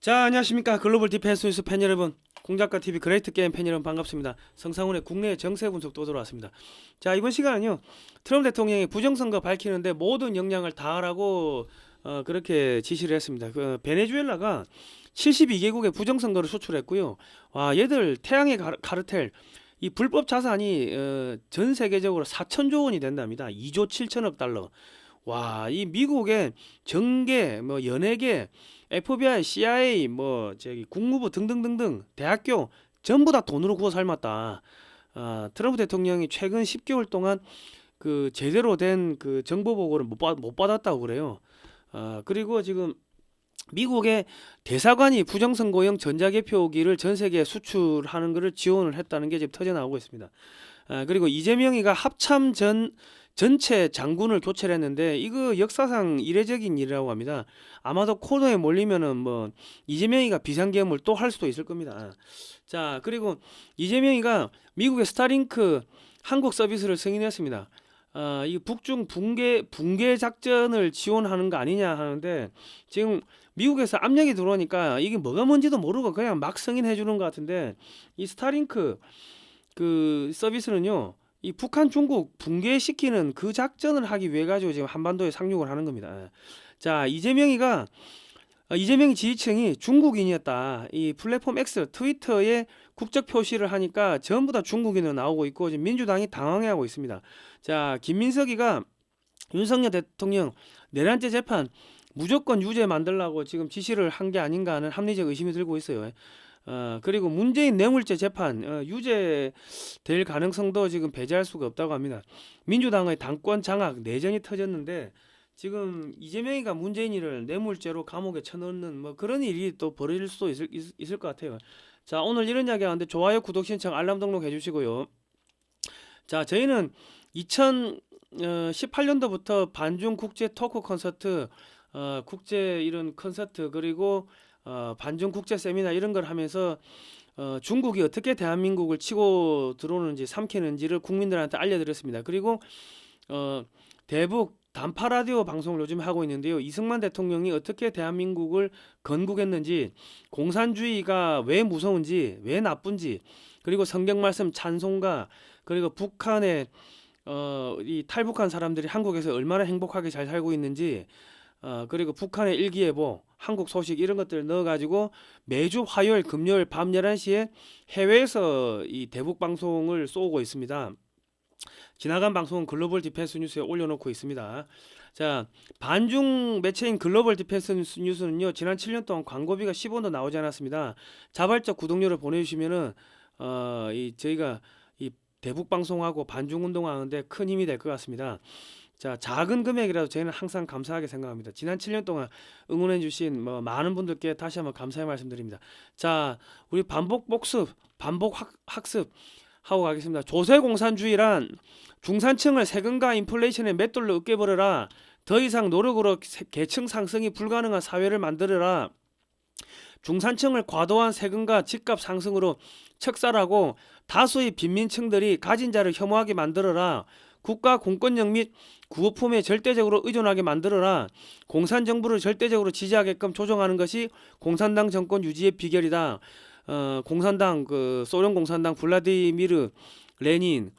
자, 안녕하십니까. 글로벌 디펜스 뉴스 팬 여러분, 공작가TV 그레이트 게임 팬 여러분 반갑습니다. 성상훈의 국내 정세 분석 또 돌아왔습니다. 자, 이번 시간은요, 트럼프 대통령이 부정선거 밝히는데 모든 역량을 다하라고 그렇게 지시를 했습니다. 베네수엘라가 72개국의 부정선거를 수출했고요. 와, 얘들 태양의 카르텔, 이 불법 자산이 전 세계적으로 4천조 원이 된답니다. 2조 7천억 달러. 와, 이 미국의 정계, 뭐 연예계, FBI, CIA, 뭐 저기 국무부 등등등등 대학교 전부 다 돈으로 구워 삶았다. 트럼프 대통령이 최근 10개월 동안 그 제대로 된 그 정보 보고를 못 받았다고 그래요. 그리고 지금 미국의 대사관이 부정선거용 전자개표기를 전 세계에 수출하는 것을 지원을 했다는 게 지금 터져 나오고 있습니다. 그리고 이재명이가 합참 전체 장군을 교체를 했는데 이거 역사상 이례적인 일이라고 합니다. 아마도 코너에 몰리면은 뭐 이재명이가 비상계엄을 또 할 수도 있을 겁니다. 자, 그리고 이재명이가 미국의 스타링크 한국 서비스를 승인했습니다. 이 북중 붕괴 작전을 지원하는 거 아니냐 하는데 지금 미국에서 압력이 들어오니까 이게 뭐가 뭔지도 모르고 그냥 막 승인해 주는 것 같은데 이 스타링크 그 서비스는요, 이 북한 중국 붕괴시키는 그 작전을 하기 위해 가지고 지금 한반도에 상륙을 하는 겁니다. 자, 이재명이 지지층이 중국인이었다. 이 플랫폼 X 트위터에 국적 표시를 하니까 전부 다 중국인으로 나오고 있고 지금 민주당이 당황해하고 있습니다. 자, 김민석이가 윤석열 대통령 내란죄 재판 무조건 유죄 만들라고 지금 지시를 한 게 아닌가 하는 합리적 의심이 들고 있어요. 그리고 문재인 뇌물죄 재판 유죄 될 가능성도 지금 배제할 수가 없다고 합니다. 민주당의 당권 장악 내전이 터졌는데 지금 이재명이가 문재인이를 뇌물죄로 감옥에 쳐넣는 뭐 그런 일이 또 벌어질 수도 있을 것 같아요. 자, 오늘 이런 이야기 하는데 좋아요, 구독, 신청, 알람 등록 해주시고요. 자, 저희는 2018년도부터 반중 국제 토크 콘서트, 국제 이런 콘서트 그리고 반중 국제 세미나 이런 걸 하면서 중국이 어떻게 대한민국을 치고 들어오는지 삼키는지를 국민들한테 알려드렸습니다. 그리고 대북 단파 라디오 방송을 요즘 하고 있는데요. 이승만 대통령이 어떻게 대한민국을 건국했는지, 공산주의가 왜 무서운지, 왜 나쁜지, 그리고 성경 말씀 찬송가, 그리고 북한의 이 탈북한 사람들이 한국에서 얼마나 행복하게 잘 살고 있는지, 그리고 북한의 일기예보, 한국 소식 이런 것들을 넣어가지고 매주 화요일, 금요일 밤 11시에 해외에서 이 대북 방송을 쏘고 있습니다. 지나간 방송은 글로벌 디펜스 뉴스에 올려놓고 있습니다. 자, 반중 매체인 글로벌 디펜스 뉴스는요, 지난 7년 동안 광고비가 10원도 나오지 않았습니다. 자발적 구독료를 보내주시면은 저희가 이 대북 방송하고 반중 운동하는데 큰 힘이 될 것 같습니다. 자, 작은 금액이라도 저희는 항상 감사하게 생각합니다. 지난 7년 동안 응원해주신 많은 분들께 다시 한번 감사의 말씀드립니다. 자, 우리 반복 학습 하고 가겠습니다. 조세공산주의란 중산층을 세금과 인플레이션에 맷돌로 으깨버려라. 더 이상 노력으로 계층 상승이 불가능한 사회를 만들어라. 중산층을 과도한 세금과 집값 상승으로 척살하고 다수의 빈민층들이 가진 자를 혐오하게 만들어라. 국가 공권력 및 구호품에 절대적으로 의존하게 만들어라. 공산정부를 절대적으로 지지하게끔 조정하는 것이 공산당 정권 유지의 비결이다. 공산당 소련 공산당 블라디미르 레닌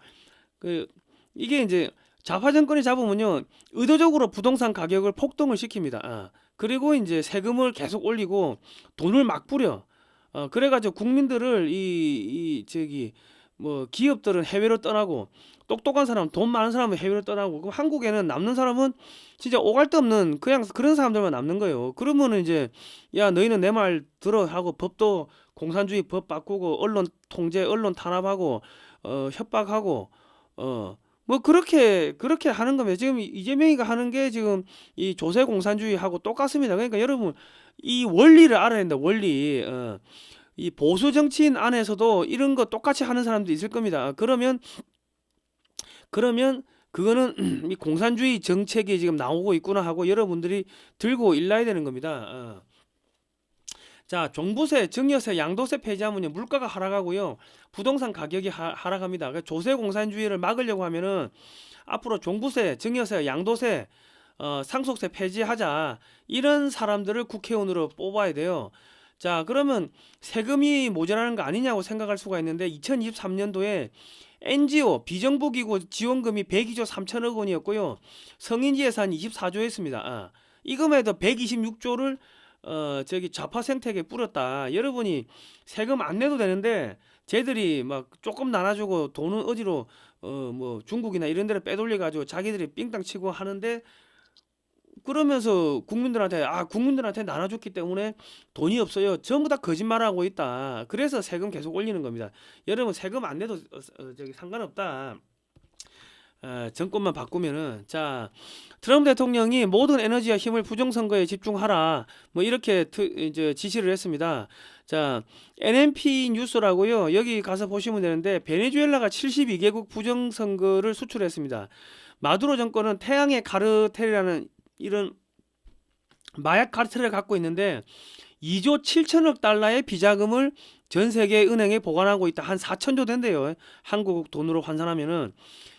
이게 이제 좌파 정권이 잡으면요, 의도적으로 부동산 가격을 폭등을 시킵니다. 그리고 이제 세금을 계속 올리고 돈을 막 뿌려. 그래가지고 국민들을 기업들은 해외로 떠나고 똑똑한 사람, 돈 많은 사람은 해외로 떠나고, 그럼 한국에는 남는 사람은 진짜 오갈 데 없는 그냥 그런 사람들만 남는 거예요. 그러면은 이제 야, 너희는 내 말 들어 하고 법도 공산주의 법 바꾸고 언론 통제, 언론 탄압하고 협박하고 뭐 그렇게 하는 겁니다. 지금 이재명이가 하는 게 지금 이 조세 공산주의하고 똑같습니다. 그러니까 여러분 이 원리를 알아야 된다. 원리. 이 보수 정치인 안에서도 이런 거 똑같이 하는 사람도 있을 겁니다. 그러면 그거는 이 공산주의 정책이 지금 나오고 있구나 하고 여러분들이 들고 일러야 되는 겁니다. 자, 종부세, 증여세, 양도세 폐지하면요, 물가가 하락하고요, 부동산 가격이 하락합니다. 그러니까 조세 공산주의를 막으려고 하면은 앞으로 종부세, 증여세, 양도세, 상속세 폐지하자, 이런 사람들을 국회의원으로 뽑아야 돼요. 자, 그러면 세금이 모자라는 거 아니냐고 생각할 수가 있는데 2023년도에 NGO 비정부기구 지원금이 102조 3천억 원이었고요. 성인지 예산이 24조였습니다. 이 금에도 126조를 저기 좌파 생태계에 뿌렸다. 여러분이 세금 안 내도 되는데 쟤들이 막 조금 나눠주고 돈은 어디로 뭐 중국이나 이런 데를 빼돌려 가지고 자기들이 삥땅 치고 하는데, 그러면서 국민들한테 나눠줬기 때문에 돈이 없어요. 전부 다 거짓말하고 있다. 그래서 세금 계속 올리는 겁니다. 여러분 세금 안 내도 저기 상관없다. 정권만 바꾸면은. 자, 트럼프 대통령이 모든 에너지와 힘을 부정선거에 집중하라, 뭐 이렇게 이제 지시를 했습니다. 자, NMP 뉴스라고요. 여기 가서 보시면 되는데 베네수엘라가 72개국 부정선거를 수출했습니다. 마두로 정권은 태양의 카르텔이라는 이런 마약 카르텔을 갖고 있는데 2조 7천억 달러의 비자금을 전 세계 은행에 보관하고 있다. 한 4천조 된대요. 한국 돈으로 환산하면은.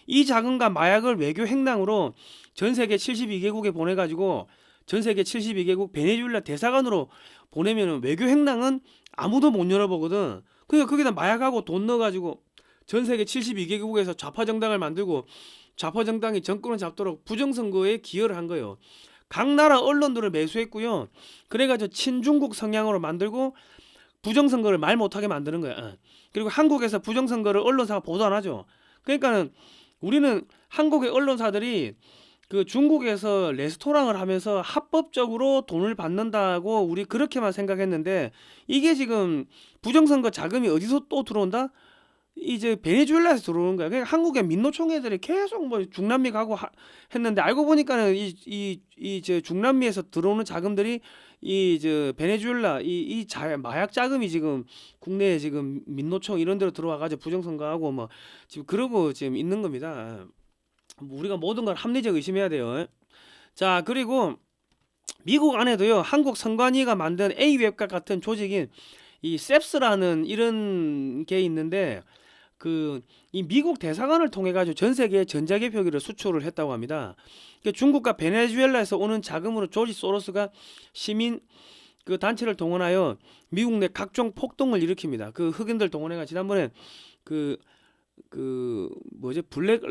이 자금과 마약을 외교 행랑으로 전 세계 72개국에 보내가지고 전 세계 72개국 베네수엘라 대사관으로 보내면은 외교 행랑은 아무도 못 열어보거든. 그러니까 거기다 마약하고 돈 넣어가지고 전 세계 72개국에서 좌파 정당을 만들고 좌파 정당이 정권을 잡도록 부정선거에 기여를 한 거예요. 각 나라 언론들을 매수했고요. 그래가지고 친중국 성향으로 만들고 부정선거를 말 못하게 만드는 거야. 그리고 한국에서 부정선거를 언론사가 보도 안 하죠. 그러니까는 우리는 한국의 언론사들이 그 중국에서 레스토랑을 하면서 합법적으로 돈을 받는다고 우리 그렇게만 생각했는데, 이게 지금 부정선거 자금이 어디서 또 들어온다? 이제 베네수엘라에서 들어오는 거야. 그러니까 한국의 민노총 애들이 계속 뭐 중남미 가고 했는데, 알고 보니까는 이 중남미에서 들어오는 자금들이 이 저 베네수엘라 마약 자금이 지금 국내에 지금 민노총 이런 데로 들어와 가지고 부정선거하고 뭐 지금 그러고 지금 있는 겁니다. 우리가 모든 걸 합리적 의심해야 돼요. 자, 그리고 미국 안에도요, 한국 선관위가 만든 A웹과 같은 조직인 이 셉스라는 이런 게 있는데, 이 미국 대사관을 통해 가지고 전 세계에 전자개표기를 수출을 했다고 합니다. 중국과 베네수엘라에서 오는 자금으로 조지 소로스가 시민 그 단체를 동원하여 미국 내 각종 폭동을 일으킵니다. 그 흑인들 동원해가 지난번에 뭐지 블랙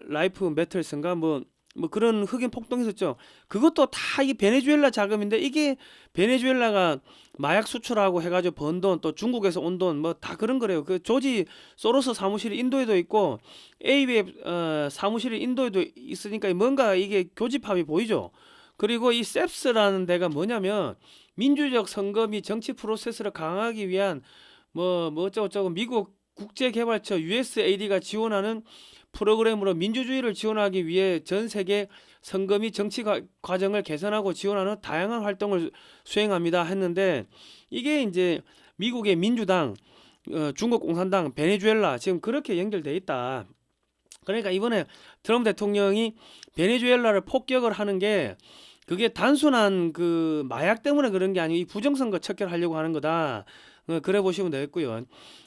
라이프 매터스인가 뭐 그런 흑인 폭동 있었죠. 그것도 다 이 베네수엘라 자금인데, 이게 베네수엘라가 마약 수출하고 해가지고 번 돈, 또 중국에서 온 돈 뭐 다 그런 거래요. 그 조지 소로스 사무실이 인도에도 있고 A웹 사무실이 인도에도 있으니까 뭔가 이게 교집합이 보이죠. 그리고 이 셉스라는 데가 뭐냐면 민주적 선거 및 정치 프로세스를 강화하기 위한 뭐 어쩌고저쩌고 미국 국제개발처 USAID가 지원하는 프로그램으로 민주주의를 지원하기 위해 전 세계 선거 및 정치 과정을 개선하고 지원하는 다양한 활동을 수행합니다 했는데, 이게 이제 미국의 민주당, 중국 공산당, 베네수엘라 지금 그렇게 연결돼 있다. 그러니까 이번에 트럼프 대통령이 베네수엘라를 폭격을 하는 게 그게 단순한 그 마약 때문에 그런 게 아니고 이 부정선거 척결하려고 하는 거다. 그래 보시면 되겠고요.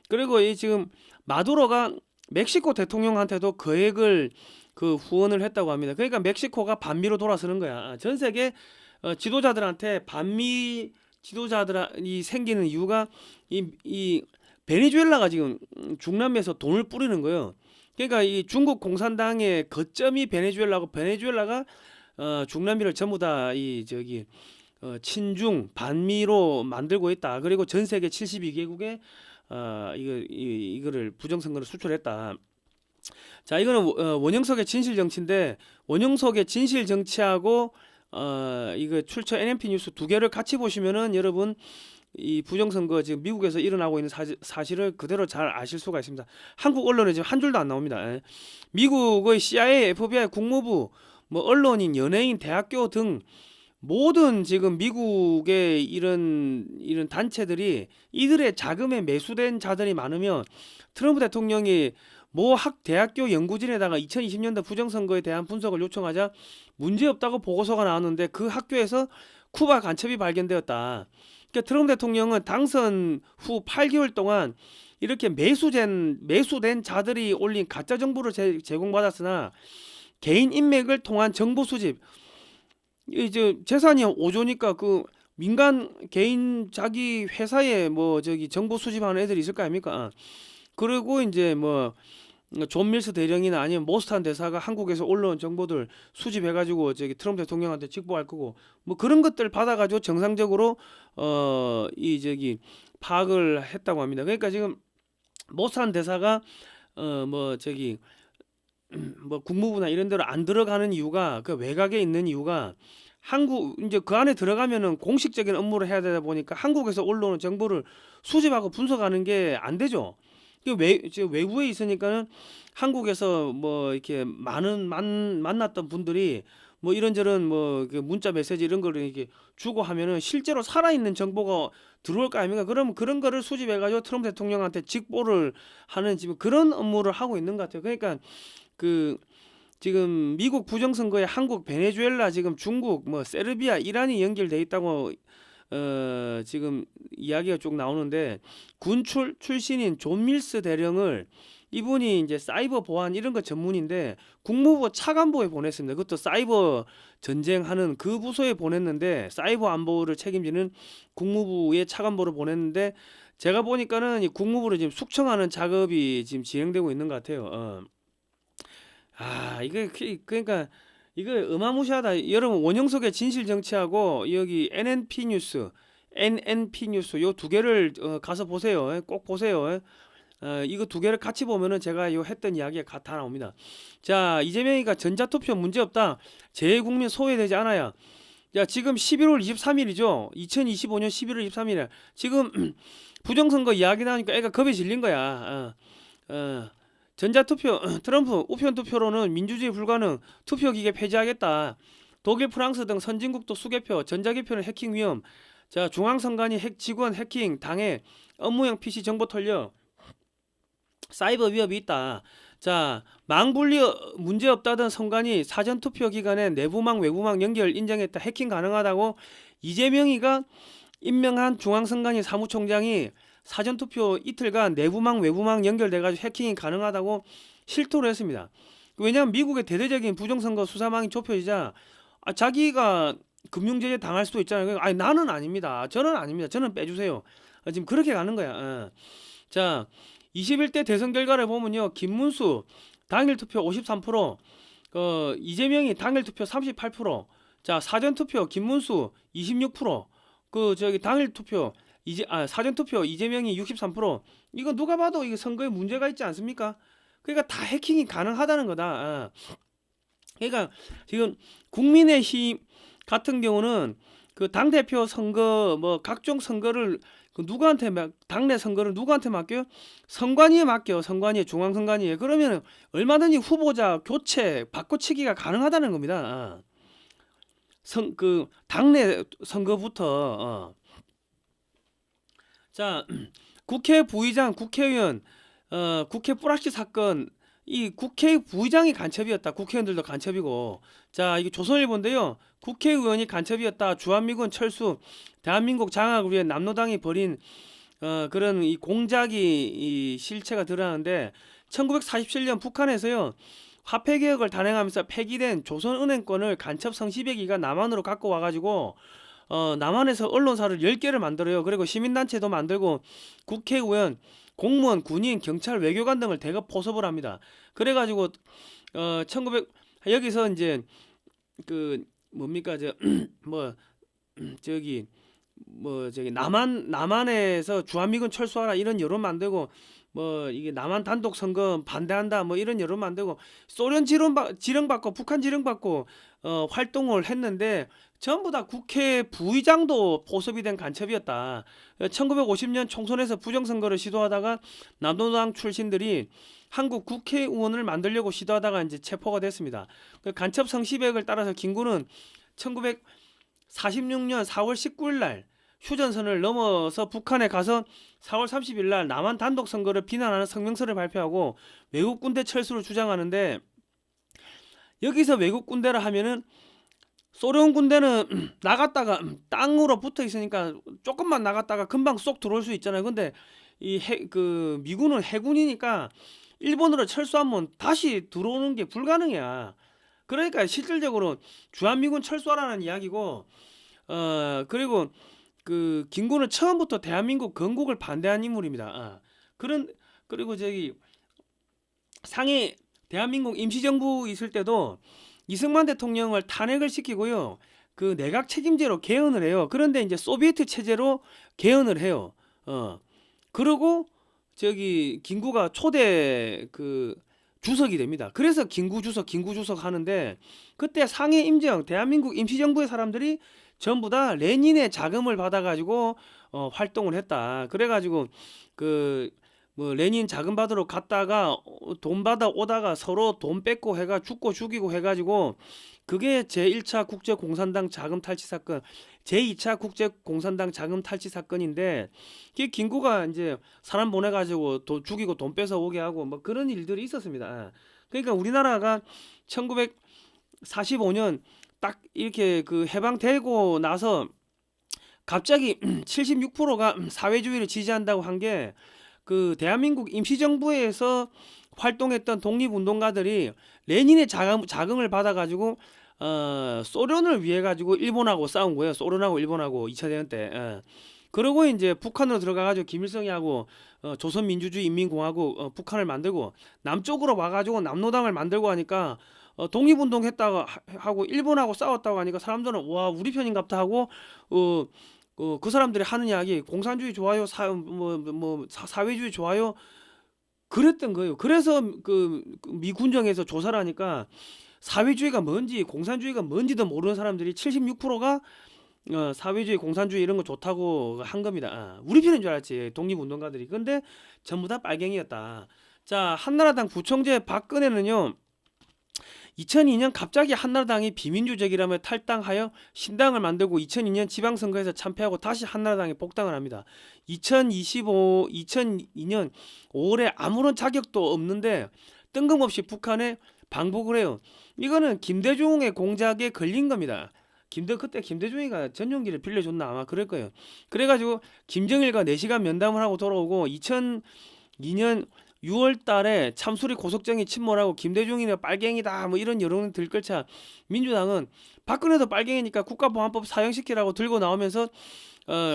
그리고 이 지금 마두로가 멕시코 대통령한테도 거액을 후원을 했다고 합니다. 그러니까 멕시코가 반미로 돌아서는 거야. 전 세계 지도자들한테 반미 지도자들이 생기는 이유가 이 베네수엘라가 지금 중남미에서 돈을 뿌리는 거예요. 그러니까 이 중국 공산당의 거점이 베네수엘라고, 베네수엘라가 중남미를 전부 다 친중 반미로 만들고 있다. 그리고 전 세계 72개국에 이거를 부정선거를 수출했다. 자, 이거는 원영석의 진실 정치인데, 원영석의 진실 정치하고 이거 출처 NMP 뉴스 두 개를 같이 보시면은 여러분 이 부정선거 지금 미국에서 일어나고 있는 사실을 그대로 잘 아실 수가 있습니다. 한국 언론에 지금 한 줄도 안 나옵니다. 미국의 CIA, FBI, 국무부, 뭐 언론인, 연예인, 대학교 등 모든 지금 미국의 이런 단체들이 이들의 자금에 매수된 자들이 많으면 트럼프 대통령이 모 대학교 연구진에다가 2020년도 부정선거에 대한 분석을 요청하자 문제없다고 보고서가 나왔는데, 그 학교에서 쿠바 간첩이 발견되었다. 그러니까 트럼프 대통령은 당선 후 8개월 동안 이렇게 매수된 자들이 올린 가짜 정보를 제공받았으나 개인 인맥을 통한 정보 수집, 이제 재산이 5조니까 그 민간 개인 자기 회사에 뭐 저기 정보 수집하는 애들이 있을 거 아닙니까? 그리고 이제 뭐 존 밀스 대령이나 아니면 모스탄 대사가 한국에서 올라온 정보들 수집해가지고 저기 트럼프 대통령한테 직보할 거고 뭐 그런 것들 받아가지고 정상적으로 이 저기 파악을 했다고 합니다. 그러니까 지금 모스탄 대사가 뭐 저기 뭐 국무부나 이런 데로 안 들어가는 이유가 그 외곽에 있는 이유가 한국 이제 그 안에 들어가면은 공식적인 업무를 해야 되다 보니까 한국에서 올라오는 정보를 수집하고 분석하는 게 안 되죠. 외부에 있으니까는 한국에서 뭐 이렇게 만났던 분들이 뭐 이런저런 뭐 문자 메시지 이런 거를 이렇게 주고 하면은 실제로 살아있는 정보가 들어올 거 아닙니까? 그럼 그런 거를 수집해가지고 트럼프 대통령한테 직보를 하는 지금 그런 업무를 하고 있는 것 같아요. 그러니까 그 지금 미국 부정선거에 한국, 베네수엘라, 지금 중국, 뭐 세르비아, 이란이 연결돼 있다고 지금 이야기가 쭉 나오는데 군 출신인 존 밀스 대령을 이분이 이제 사이버 보안 이런 거 전문인데 국무부 차관보에 보냈습니다. 그것도 사이버 전쟁하는 그 부서에 보냈는데 사이버 안보를 책임지는 국무부의 차관보를 보냈는데 제가 보니까는 이 국무부를 지금 숙청하는 작업이 지금 진행되고 있는 것 같아요. 이게 그러니까 이거 어마무시하다. 여러분 원영석의 진실 정치하고 여기 NNP 뉴스 요 두 개를 가서 보세요. 꼭 보세요. 이거 두 개를 같이 보면은 제가 요 했던 이야기가 다 나옵니다. 자, 이재명이가 전자투표 문제없다. 재국민 소외되지 않아야. 자, 지금 11월 23일이죠. 2025년 11월 23일에 지금 부정선거 이야기 나오니까 애가 겁에 질린 거야. 전자투표 트럼프 우편 투표로는 민주주의 불가능, 투표기계 폐지하겠다. 독일, 프랑스 등 선진국도 수개표, 전자개표는 해킹 위험. 자, 중앙선관위 직원 해킹 당해, 업무용 PC 정보 털려, 사이버 위협이 있다. 자, 망분리 문제 없다던 선관위 사전투표 기간에 내부망 외부망 연결 인정했다. 해킹 가능하다고 이재명이가 임명한 중앙선관위 사무총장이 사전투표 이틀간 내부망 외부망 연결돼가지고 해킹이 가능하다고 실토를 했습니다. 왜냐하면 미국의 대대적인 부정선거 수사망이 좁혀지자 자기가 금융제재 당할 수도 있잖아요. 아니 나는 아닙니다. 저는 아닙니다. 저는 빼주세요. 지금 그렇게 가는 거야. 자, 21대 대선 결과를 보면요. 김문수 당일 투표 53%, 이재명이 당일 투표 38%, 자 사전투표 김문수 26%, 그 저기 당일 투표 사전투표 이재명이 63%. 이거 누가 봐도 이거 선거에 문제가 있지 않습니까? 그러니까 다 해킹이 가능하다는 거다. 그러니까 지금 국민의힘 같은 경우는 그 당대표 선거 뭐 각종 선거를 누구한테 당내 선거를 누구한테 맡겨요? 선관위에 맡겨. 선관위, 중앙선관위에. 그러면 얼마든지 후보자 교체 바꿔치기가 가능하다는 겁니다. 그 당내 선거부터 자, 국회 부의장, 국회의원, 국회 뿌락시 사건, 이 국회 부의장이 간첩이었다. 국회의원들도 간첩이고. 자, 이게 조선일보인데요. 국회의원이 간첩이었다. 주한미군 철수, 대한민국 장악을 위해 남로당이 벌인 그런 이 공작이 이 실체가 드러나는데 1947년 북한에서요. 화폐개혁을 단행하면서 폐기된 조선은행권을 간첩 성시배기가 남한으로 갖고 와가지고 남한에서 언론사를 10개를 만들어요. 그리고 시민단체도 만들고 국회의원, 공무원, 군인, 경찰, 외교관 등을 대거 포섭을 합니다. 그래가지고 1900 여기서 이제 그 뭡니까 저기 남한에서 주한미군 철수하라 이런 여론 만들고 뭐 이게 남한 단독 선거 반대한다 뭐 이런 여론 만들고 소련 지령받고 북한 지령받고 활동을 했는데 전부 다 국회 부의장도 포섭이 된 간첩이었다. 1950년 총선에서 부정선거를 시도하다가 남노당 출신들이 한국 국회의원을 만들려고 시도하다가 이제 체포가 됐습니다. 간첩 성시백을 따라서 김구는 1946년 4월 19일 날 휴전선을 넘어서 북한에 가서 4월 30일 날 남한 단독 선거를 비난하는 성명서를 발표하고 외국 군대 철수를 주장하는데 여기서 외국 군대라 하면은 소련 군대는 나갔다가 땅으로 붙어 있으니까 조금만 나갔다가 금방 쏙 들어올 수 있잖아요. 근데 그 미군은 해군이니까 일본으로 철수하면 다시 들어오는 게 불가능이야. 그러니까 실질적으로 주한미군 철수하라는 이야기고 그리고 그 김구는 처음부터 대한민국 건국을 반대한 인물입니다. 그리고 저기 상해 대한민국 임시정부 있을 때도 이승만 대통령을 탄핵을 시키고요. 그 내각 책임제로 개헌을 해요. 그런데 이제 소비에트 체제로 개헌을 해요. 그리고 저기 김구가 초대 그 주석이 됩니다. 그래서 김구 주석 하는데 그때 상해 임정 대한민국 임시정부의 사람들이 전부 다 레닌의 자금을 받아가지고 활동을 했다. 그래가지고 그 뭐 레닌 자금 받으러 갔다가 돈 받아 오다가 서로 돈 뺏고 해가 죽고 죽이고 해가지고 그게 제1차 국제공산당 자금 탈취 사건, 제2차 국제공산당 자금 탈취 사건인데 그 김구가 이제 사람 보내가지고 죽이고 돈 뺏어 오게 하고 뭐 그런 일들이 있었습니다. 그러니까 우리나라가 1945년 딱 이렇게 그 해방되고 나서 갑자기 76%가 사회주의를 지지한다고 한 게 그 대한민국 임시정부에서 활동했던 독립운동가들이 레닌의 자금을 받아가지고 소련을 위해 가지고 일본하고 싸운 거예요. 소련하고 일본하고 2차 대전 때. 그러고 이제 북한으로 들어가가지고 김일성이 하고 조선민주주의 인민공화국 북한을 만들고 남쪽으로 와가지고 남노당을 만들고 하니까 독립운동 했다고 하고 일본하고 싸웠다고 하니까 사람들은 와 우리 편인갑다 하고 그 사람들이 하는 이야기 공산주의 좋아요 사회주의 좋아요 그랬던 거예요. 그래서 미 군정에서 조사를 하니까 사회주의가 뭔지 공산주의가 뭔지도 모르는 사람들이 76%가 사회주의 공산주의 이런 거 좋다고 한 겁니다. 우리 편인 줄 알았지 독립운동가들이. 근데 전부 다 빨갱이였다. 자, 한나라당 부총재 박근혜는요 2002년 갑자기 한나라당이 비민주적이라며 탈당하여 신당을 만들고 2002년 지방선거에서 참패하고 다시 한나라당에 복당을 합니다. 2002년 5월에 아무런 자격도 없는데 뜬금없이 북한에 방북을 해요. 이거는 김대중의 공작에 걸린 겁니다. 그때 김대중이가 전용기를 빌려줬나 아마 그럴 거예요. 그래가지고 김정일과 4시간 면담을 하고 돌아오고 2002년 6월 달에 참수리 고속정이 침몰하고 김대중이는 빨갱이다 뭐 이런 여론을 들끓자 민주당은 박근혜도 빨갱이니까 국가보안법 사형시키라고 들고 나오면서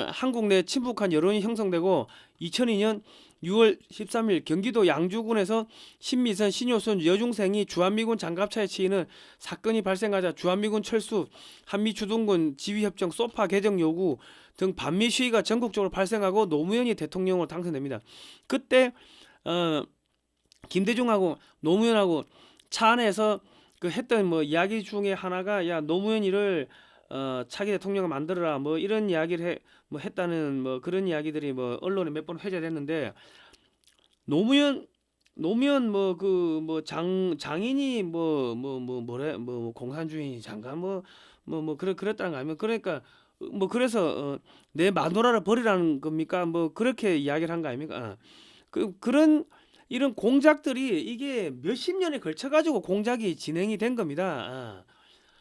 한국 내 친북한 여론이 형성되고 2002년 6월 13일 경기도 양주군에서 신미선, 신효순 여중생이 주한미군 장갑차에 치이는 사건이 발생하자 주한미군 철수, 한미주둔군 지휘협정 소파 개정 요구 등 반미 시위가 전국적으로 발생하고 노무현이 대통령으로 당선됩니다. 그때 김대중하고 노무현하고 차 안에서 그 했던 뭐 이야기 중에 하나가 야 노무현이를 차기 대통령을 만들어라 뭐 이런 이야기를 했다는 뭐 그런 이야기들이 뭐 언론에 몇 번 회자됐는데 노무현 장인이 뭐래 뭐 공산주의 장관 그랬다는 거 아니면 그러니까 그래서 내 마누라를 버리라는 겁니까 뭐 그렇게 이야기를 한 거 아닙니까? 그런 이런 공작들이 이게 몇십 년에 걸쳐 가지고 공작이 진행이 된 겁니다.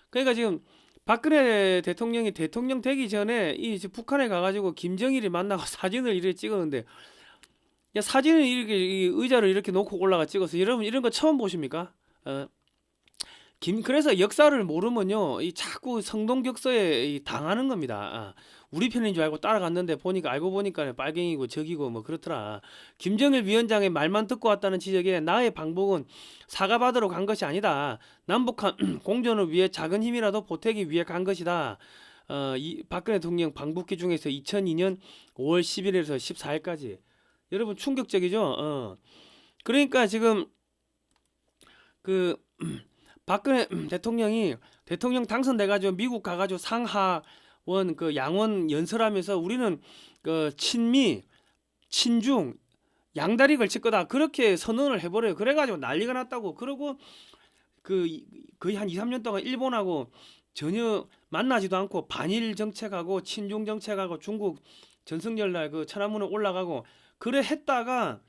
그러니까 지금 박근혜 대통령이 대통령 되기 전에 이 북한에 가가지고 김정일이 만나고 사진을 이렇게 찍었는데 야 사진을 이렇게 의자를 이렇게 놓고 올라가 찍어서 여러분 이런 거 처음 보십니까? 그래서 역사를 모르면요 이 자꾸 성동격서에 당하는 겁니다. 우리 편인 줄 알고 따라갔는데 알고 보니까 빨갱이고 적이고 뭐 그렇더라. 김정일 위원장의 말만 듣고 왔다는 지적에 나의 방북은 사과받으러 간 것이 아니다. 남북한 공존을 위해 작은 힘이라도 보태기 위해 간 것이다. 이 박근혜 대통령 방북기 중에서 2002년 5월 10일에서 14일까지 여러분 충격적이죠. 그러니까 지금 그 박근혜 대통령이 대통령 당선돼가지고 미국 가가지고 상하원 그 양원 연설하면서 우리는 그 친미, 친중, 양다리 걸칠 거다 그렇게 선언을 해버려요. 그래가지고 난리가 났다고. 그러고 거의 한 2, 3년 동안 일본하고 전혀 만나지도 않고 반일 정책하고 친중 정책하고 중국 전승절날 그 천안문에 올라가고 그래 했다가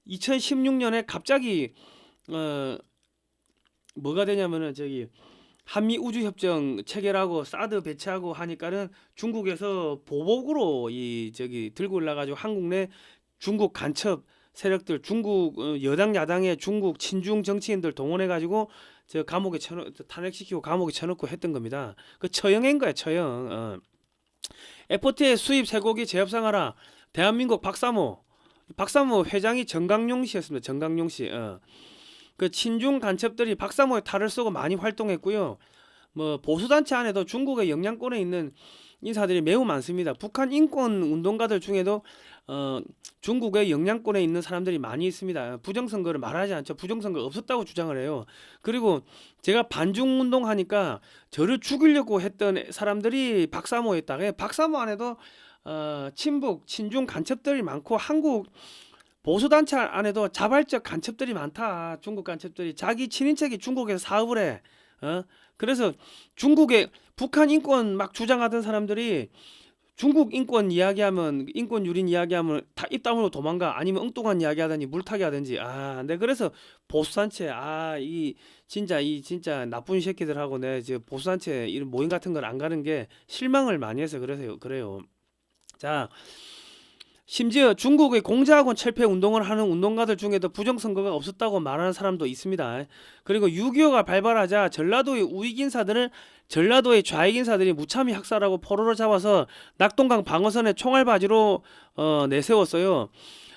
2016년에 갑자기 뭐가 되냐면은 저기 한미 우주 협정 체결하고 사드 배치하고 하니까는 중국에서 보복으로 들고 올라가지고 한국 내 중국 간첩 세력들 중국 여당 야당의 중국 친중 정치인들 동원해 가지고 저 감옥에 탄핵시키고 감옥에 쳐넣고 했던 겁니다. 그 처형인 거야 처형. FTA 수입 쇠고기 재협상하라. 대한민국 박사모 회장이 정강용 씨였습니다. 정강용 씨. 그 친중 간첩들이 박사모의 탈을 쓰고 많이 활동했고요. 뭐 보수단체 안에도 중국의 영향권에 있는 인사들이 매우 많습니다. 북한 인권 운동가들 중에도 중국의 영향권에 있는 사람들이 많이 있습니다. 부정선거를 말하지 않죠. 부정선거 없었다고 주장을 해요. 그리고 제가 반중 운동하니까 저를 죽이려고 했던 사람들이 박사모였다. 박사모 안에도 친북, 친중 간첩들이 많고 한국 보수단체 안에도 자발적 간첩들이 많다. 중국 간첩들이 자기 친인척이 중국에서 사업을 해. 그래서 중국의 북한 인권 막 주장하던 사람들이 중국 인권 이야기하면 인권 유린 이야기하면 다 입 다물고 도망가. 아니면 엉뚱한 이야기하더니 물타기 하든지. 네, 그래서 보수단체 이 진짜 나쁜 새끼들하고 내 보수단체 이런 모임 같은 걸 안 가는 게 실망을 많이 해서 그래요. 자, 심지어 중국의 공자학원 철폐 운동을 하는 운동가들 중에도 부정선거가 없었다고 말하는 사람도 있습니다. 그리고 6.25가 발발하자 전라도의 우익인사들을 전라도의 좌익인사들이 무참히 학살하고 포로로 잡아서 낙동강 방어선에 총알바지로 내세웠어요.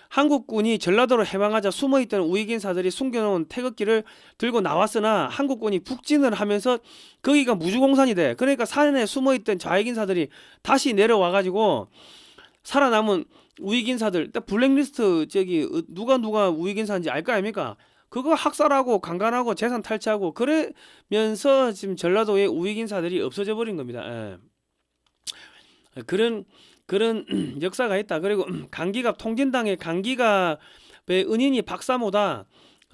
한국군이 전라도로 해방하자 숨어있던 우익인사들이 숨겨놓은 태극기를 들고 나왔으나 한국군이 북진을 하면서 거기가 무주공산이 돼. 그러니까 산에 숨어있던 좌익인사들이 다시 내려와가지고 살아남은 우익인사들, 블랙리스트 누가 우익인사인지 알 거 아닙니까? 그거 학살하고 강간하고 재산 탈취하고 그러면서 지금 전라도에 우익인사들이 없어져 버린 겁니다. 그런 역사가 있다. 그리고 강기갑 통진당의 강기갑의 은인이 박사모다.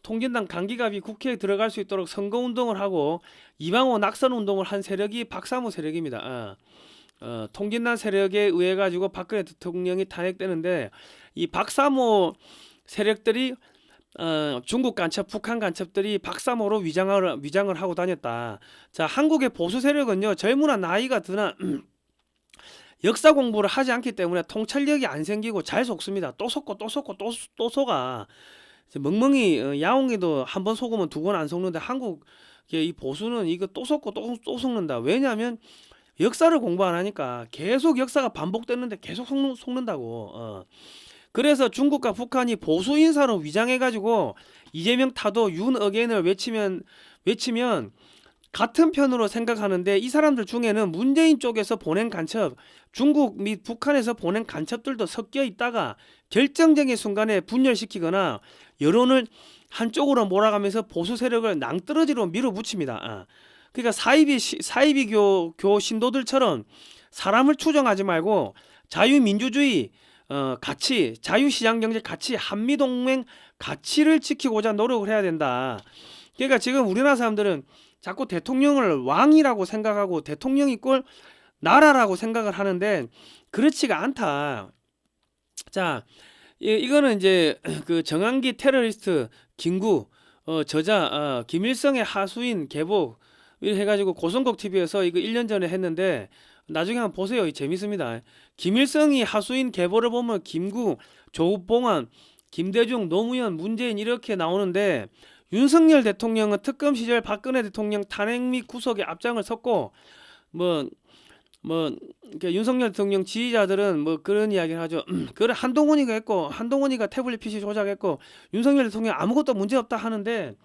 통진당 강기갑이 국회에 들어갈 수 있도록 선거운동을 하고 이방호 낙선운동을 한 세력이 박사모 세력입니다. 통진당 세력에 의해 가지고 박근혜 대통령이 탄핵되는데 이 박사모 세력들이 중국 간첩, 북한 간첩들이 박사모로 위장을 하고 다녔다. 자, 한국의 보수 세력은요 젊으나 나이가 드나 역사 공부를 하지 않기 때문에 통찰력이 안 생기고 잘 속습니다. 또 속고 또 속아. 멍멍이 야옹이도 한 번 속으면 두 번 안 속는데 한국 이 보수는 이거 또 속고 또 속는다. 왜냐하면 역사를 공부 안 하니까 계속 역사가 반복되는데 계속 속는다고. 그래서 중국과 북한이 보수 인사로 위장해가지고 이재명 타도 윤 어게인을 외치면 같은 편으로 생각하는데 이 사람들 중에는 문재인 쪽에서 보낸 간첩, 중국 및 북한에서 보낸 간첩들도 섞여 있다가 결정적인 순간에 분열시키거나 여론을 한쪽으로 몰아가면서 보수 세력을 낭떠러지로 밀어붙입니다. 그러니까 사이비교 신도들처럼 사람을 추정하지 말고 자유민주주의 가치, 자유시장경제 가치, 한미동맹 가치를 지키고자 노력을 해야 된다. 그러니까 지금 우리나라 사람들은 자꾸 대통령을 왕이라고 생각하고 대통령이 꼴 나라라고 생각을 하는데 그렇지가 않다. 자, 이거는 이제 그 정한기 테러리스트 김구 저자 김일성의 하수인 개복 해가지고 고성국 TV에서 이거 1년 전에 했는데 나중에 한번 보세요. 재밌습니다. 김일성이 하수인 계보를 보면 김구, 조국봉환, 김대중, 노무현, 문재인 이렇게 나오는데 윤석열 대통령은 특검 시절 박근혜 대통령 탄핵 및 구속에 앞장을 섰고 윤석열 대통령 지지자들은 뭐 그런 이야기를 하죠. 그래 한동훈이가 했고 한동훈이가 태블릿 PC 조작했고 윤석열 대통령 아무것도 문제없다 하는데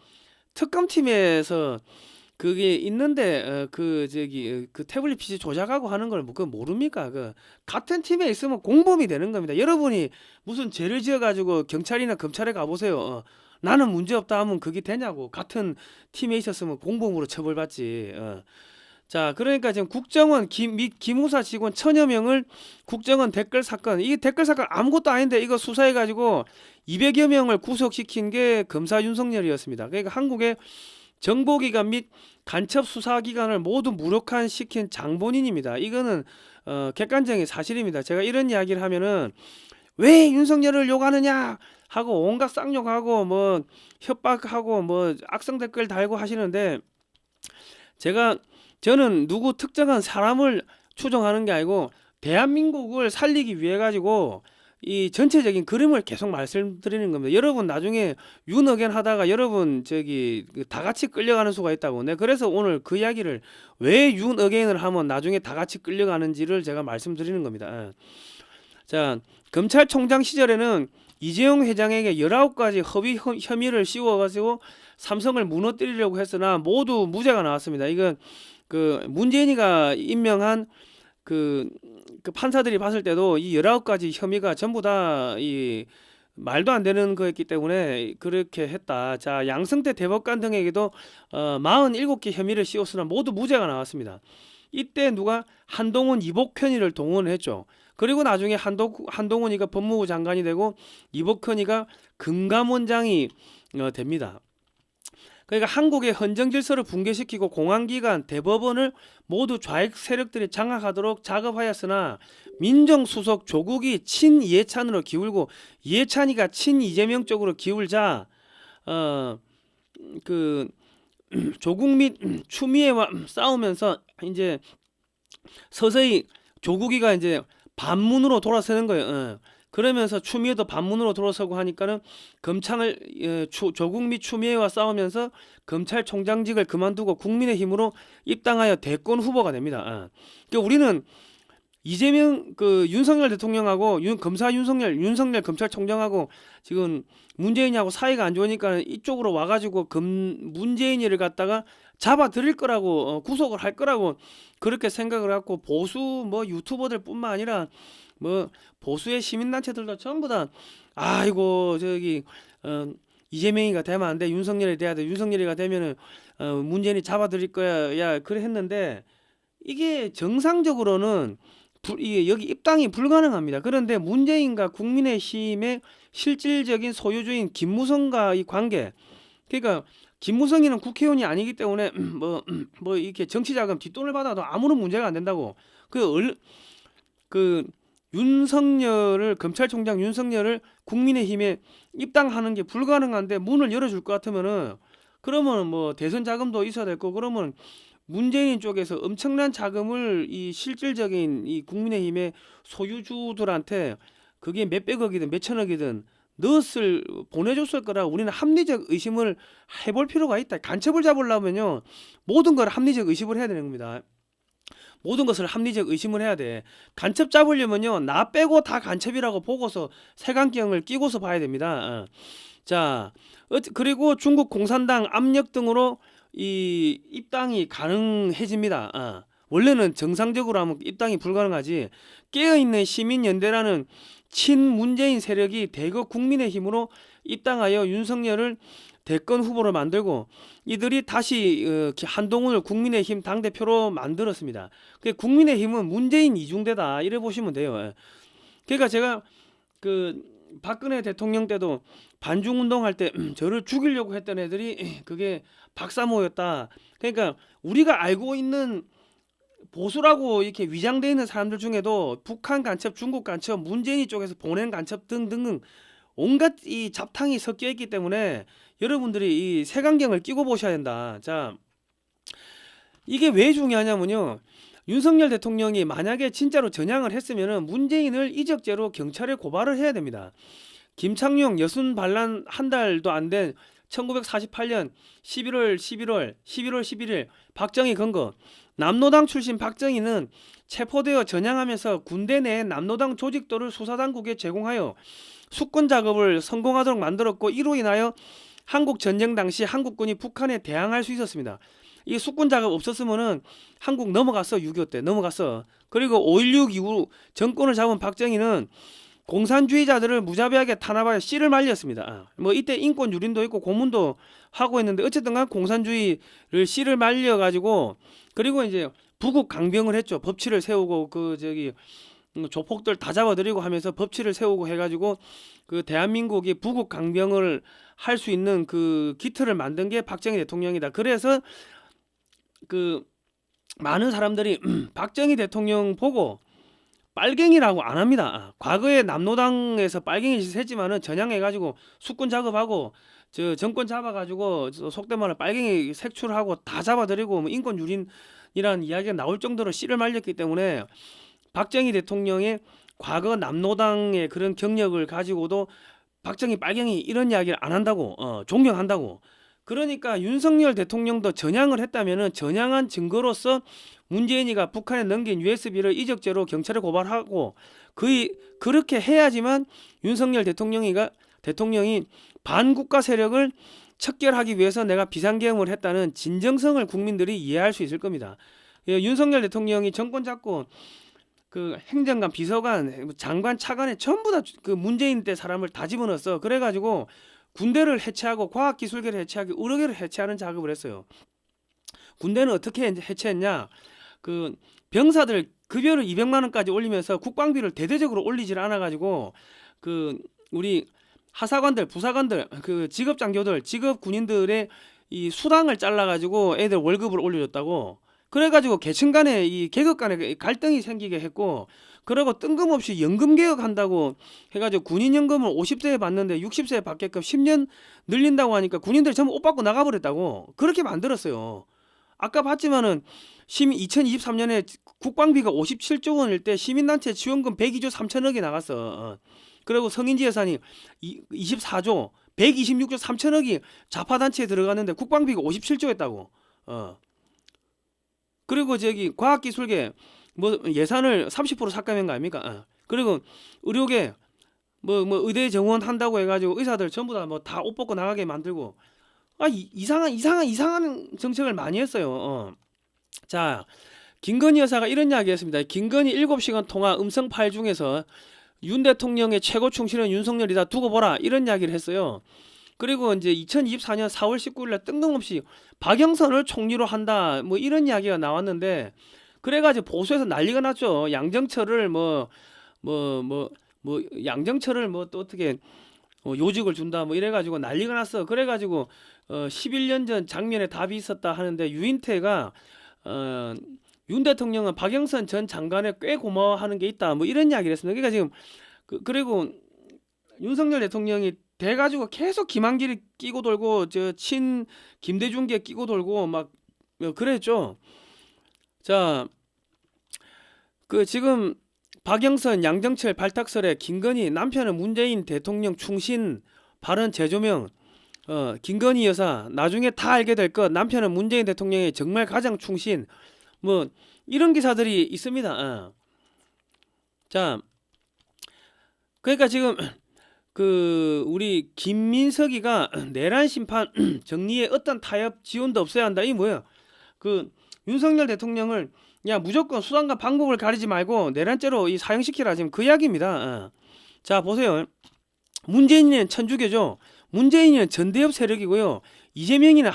특검팀에서 그게 있는데 그 태블릿 PC 조작하고 하는 걸 그거 모릅니까? 그 같은 팀에 있으면 공범이 되는 겁니다. 여러분이 무슨 죄를 지어가지고 경찰이나 검찰에 가보세요. 나는 문제없다 하면 그게 되냐고. 같은 팀에 있었으면 공범으로 처벌받지. 자, 그러니까 지금 국정원 및 기무사 직원 1000여 명을 국정원 댓글 사건, 이게 댓글 사건 아무것도 아닌데 이거 수사해가지고 200여 명을 구속시킨 게 검사 윤석열이었습니다. 그러니까 한국의 정보기관 및 간첩 수사기관을 모두 무력화시킨 장본인입니다. 이거는 객관적인 사실입니다. 제가 이런 이야기를 하면은 왜 윤석열을 욕하느냐 하고 온갖 쌍욕하고 뭐 협박하고 뭐 악성 댓글 달고 하시는데 저는 누구 특정한 사람을 추종하는 게 아니고 대한민국을 살리기 위해 가지고 이 전체적인 그림을 계속 말씀드리는 겁니다. 여러분 나중에 윤어겐 하다가 여러분 다 같이 끌려가는 수가 있다고. 네, 그래서 오늘 그 이야기를 왜 윤어겐을 하면 나중에 다 같이 끌려가는지를 제가 말씀드리는 겁니다. 예. 자, 검찰총장 시절에는 이재용 회장에게 19가지 허위 혐의를 씌워가지고 삼성을 무너뜨리려고 했으나 모두 무죄가 나왔습니다. 이건 그 문재인이가 임명한 그 판사들이 봤을 때도 이 19가지 혐의가 전부 다 이 말도 안 되는 거였기 때문에 그렇게 했다. 자, 양승태 대법관 등에게도 47개 혐의를 씌웠으나 모두 무죄가 나왔습니다. 이때 누가 한동훈 이복현이를 동원했죠. 그리고 나중에 한동훈이가 법무부 장관이 되고 이복현이가 금감원장이 됩니다. 그러니까 한국의 헌정 질서를 붕괴시키고 공안기관, 대법원을 모두 좌익 세력들이 장악하도록 작업하였으나 민정수석 조국이 친이해찬으로 기울고 이해찬이가 친이재명 쪽으로 기울자 조국 및 추미애와 싸우면서 이제 서서히 조국이가 이제 반문으로 돌아서는 거예요. 그러면서 추미애도 반문으로 돌아서고 하니까는 조국 및 추미애와 싸우면서 검찰총장직을 그만두고 국민의힘으로 입당하여 대권 후보가 됩니다. 그러니까 우리는 이재명 윤석열 대통령하고 검사 윤석열 검찰총장하고 지금 문재인하고 사이가 안 좋으니까 이쪽으로 와가지고 문재인이를 갖다가 잡아들일 거라고 구속을 할 거라고 그렇게 생각을 하고 보수 유튜버들뿐만 아니라 보수의 시민단체들도 전부 다 아이고 이재명이가 되면 안 돼, 윤석열이 돼야 돼, 윤석열이가 되면은 문재인이 잡아들일 거야, 야 그래 했는데 이게 정상적으로는 여기 입당이 불가능합니다. 그런데 문재인과 국민의힘의 실질적인 소유주인 김무성과 이 관계, 그러니까 김무성이는 국회의원이 아니기 때문에 이렇게 정치자금 뒷돈을 받아도 아무런 문제가 안 된다고. 검찰총장 윤석열을 국민의힘에 입당하는 게 불가능한데 문을 열어줄 것 같으면은 그러면 대선 자금도 있어야 될 거고 그러면 문재인 쪽에서 엄청난 자금을 이 실질적인 이 국민의힘의 소유주들한테 그게 몇백억이든 몇천억이든 보내줬을 거라 우리는 합리적 의심을 해볼 필요가 있다. 간첩을 잡으려면요 모든 걸 합리적 의심을 해야 되는 겁니다. 모든 것을 합리적 의심을 해야 돼. 간첩 잡으려면요 나 빼고 다 간첩이라고 보고서 색안경을 끼고서 봐야 됩니다. 자, 그리고 중국 공산당 압력 등으로 이 입당이 가능해집니다. 원래는 정상적으로 하면 입당이 불가능하지. 깨어있는 시민연대라는 친문재인 세력이 대거 국민의힘으로 입당하여 윤석열을 대권 후보로 만들고 이들이 다시 한동훈을 국민의힘 당대표로 만들었습니다. 국민의힘은 문재인 이중대다 이래 보시면 돼요. 그러니까 제가 박근혜 대통령 때도 반중운동할 때 저를 죽이려고 했던 애들이 그게 박사모였다. 그러니까 우리가 알고 있는 보수라고 이렇게 위장되어 있는 사람들 중에도 북한 간첩, 중국 간첩, 문재인 쪽에서 보낸 간첩 등등 온갖 이 잡탕이 섞여 있기 때문에 여러분들이 이 색안경을 끼고 보셔야 된다. 자, 이게 왜 중요하냐면요. 윤석열 대통령이 만약에 진짜로 전향을 했으면은 문재인을 이적죄로 경찰에 고발을 해야 됩니다. 김창룡 여순 반란 한 달도 안 된 1948년 11월 11일 박정희 건거. 남노당 출신 박정희는 체포되어 전향하면서 군대 내 남노당 조직도를 수사당국에 제공하여 수권 작업을 성공하도록 만들었고 이로 인하여 한국 전쟁 당시 한국군이 북한에 대항할 수 있었습니다. 이 수권 작업 없었으면은 한국 넘어갔어. 6.25 때 넘어갔어. 그리고 5.16 이후 정권을 잡은 박정희는 공산주의자들을 무자비하게 탄압하여 씨를 말렸습니다. 이때 인권 유린도 있고 고문도 하고 했는데 어쨌든 간 공산주의를 씨를 말려 가지고 그리고 이제 부국 강병을 했죠. 법치를 세우고 조폭들 다 잡아들이고 하면서 법치를 세우고 해가지고 대한민국이 부국 강병을 할 수 있는 그 기틀을 만든 게 박정희 대통령이다. 그래서 많은 사람들이 박정희 대통령 보고 빨갱이라고 안 합니다. 과거에 남노당에서 빨갱이 짓을 했지만은 전향해가지고 수권 작업하고 정권 잡아가지고 속된 말로 빨갱이 색출하고 다 잡아들이고 인권 유린이라는 이야기가 나올 정도로 씨를 말렸기 때문에 박정희 대통령의 과거 남노당의 그런 경력을 가지고도 박정희, 빨갱이 이런 이야기를 안 한다고, 존경한다고. 그러니까 윤석열 대통령도 전향을 했다면은 전향한 증거로서 문재인이가 북한에 넘긴 USB를 이적죄로 경찰에 고발하고 그렇게 해야지만 윤석열 대통령이 반국가 세력을 척결하기 위해서 내가 비상계엄을 했다는 진정성을 국민들이 이해할 수 있을 겁니다. 예, 윤석열 대통령이 정권 잡고 그 행정관, 비서관, 장관, 차관에 전부 다 그 문재인 때 사람을 다 집어넣었어. 그래가지고 군대를 해체하고 과학기술계를 해체하고 의료계를 해체하는 작업을 했어요. 군대는 어떻게 해체했냐? 그 병사들 급여를 200만 원까지 올리면서 국방비를 대대적으로 올리질 않아가지고 그 우리 하사관들, 부사관들, 그 직업 장교들, 직업 군인들의 이 수당을 잘라가지고 애들 월급을 올려줬다고. 그래가지고 계층 간에 이 계급 간에 갈등이 생기게 했고, 그러고 뜬금없이 연금 개혁한다고 해가지고 군인연금을 50세에 받는데 60세에 받게끔 10년 늘린다고 하니까 군인들이 전부 옷 받고 나가버렸다고. 그렇게 만들었어요. 아까 봤지만은 2023년에 국방비가 57조 원일 때 시민단체 지원금 102조 3천억이 나갔어. 그리고 성인지 예산이 24조 126조 3천억이 좌파단체에 들어갔는데 국방비가 57조였다고. 그리고 저기 과학기술계 뭐 예산을 30% 삭감한 거 아닙니까? 그리고 의료계 뭐 의대 정원 한다고 해가지고 의사들 전부 다 뭐 다 옷 벗고 나가게 만들고, 이상한 정책을 많이 했어요. 자, 김건희 여사가 이런 이야기 했습니다. 김건희 7시간 통화 음성 파일 중에서 윤 대통령의 최고 충신은 윤석열이다, 두고 보라, 이런 이야기를 했어요. 그리고 이제 2024년 4월 19일에 뜬금없이 박영선을 총리로 한다, 뭐 이런 이야기가 나왔는데, 그래가지고 보수에서 난리가 났죠. 양정철을 양정철을 뭐 또 어떻게 요직을 준다 뭐 이래가지고 난리가 났어. 그래가지고 11년 전 장면에 답이 있었다 하는데, 유인태가 윤 대통령은 박영선 전 장관에 꽤 고마워하는 게 있다, 뭐 이런 이야기를 했습니다. 그러니까 지금 그리고 윤석열 대통령이 돼가지고 계속 김한길이 끼고 돌고 김대중계 끼고 돌고 막 그랬죠. 자, 그 지금 박영선, 양정철 발탁설에 김건희 남편은 문재인 대통령 충신 발언 재조명, 김건희 여사 나중에 다 알게 될 것, 남편은 문재인 대통령의 정말 가장 충신, 뭐 이런 기사들이 있습니다. 자, 그러니까 지금 그 우리 김민석이가 내란 심판 정리에 어떤 타협 지원도 없어야 한다, 이 뭐야? 그 윤석열 대통령을 야 무조건 수단과 방법을 가리지 말고 내란죄로 이 사형시키라, 지금 그 이야기입니다. 자, 보세요. 문재인은 천주교죠. 문재인은 전대협 세력이고요. 이재명이는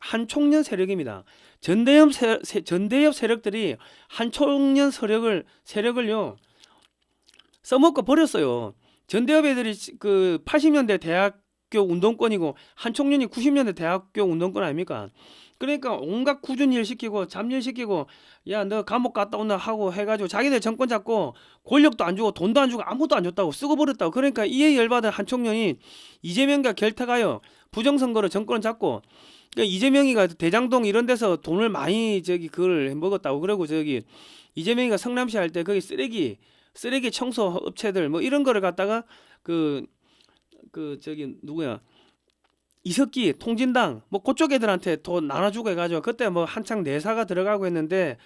한총련 세력입니다. 전대협 세력들이 한총련 세력을요 써먹고 버렸어요. 전대협 애들이 그 80년대 대학교 운동권이고 한총련이 90년대 대학교 운동권 아닙니까? 그러니까 온갖 꾸준 일 시키고 잡일 시키고, 야 너 감옥 갔다 온다 하고 해가지고 자기들 정권 잡고 권력도 안 주고 돈도 안 주고 아무것도 안 줬다고 쓰고 버렸다고. 그러니까 이에 열받은 한총련이 이재명과 결탁하여 부정선거로 정권을 잡고, 그러니까 이재명이가 대장동 이런 데서 돈을 많이 그걸 먹었다고. 그러고 이재명이가 성남시 할 때 거기 쓰레기 청소 업체들 뭐 이런 거를 갖다가 누구야, 이석기 통진당 뭐 그쪽 애들한테 돈 나눠주고 해가지고 그때 뭐 한창 내사가 들어가고 했는데,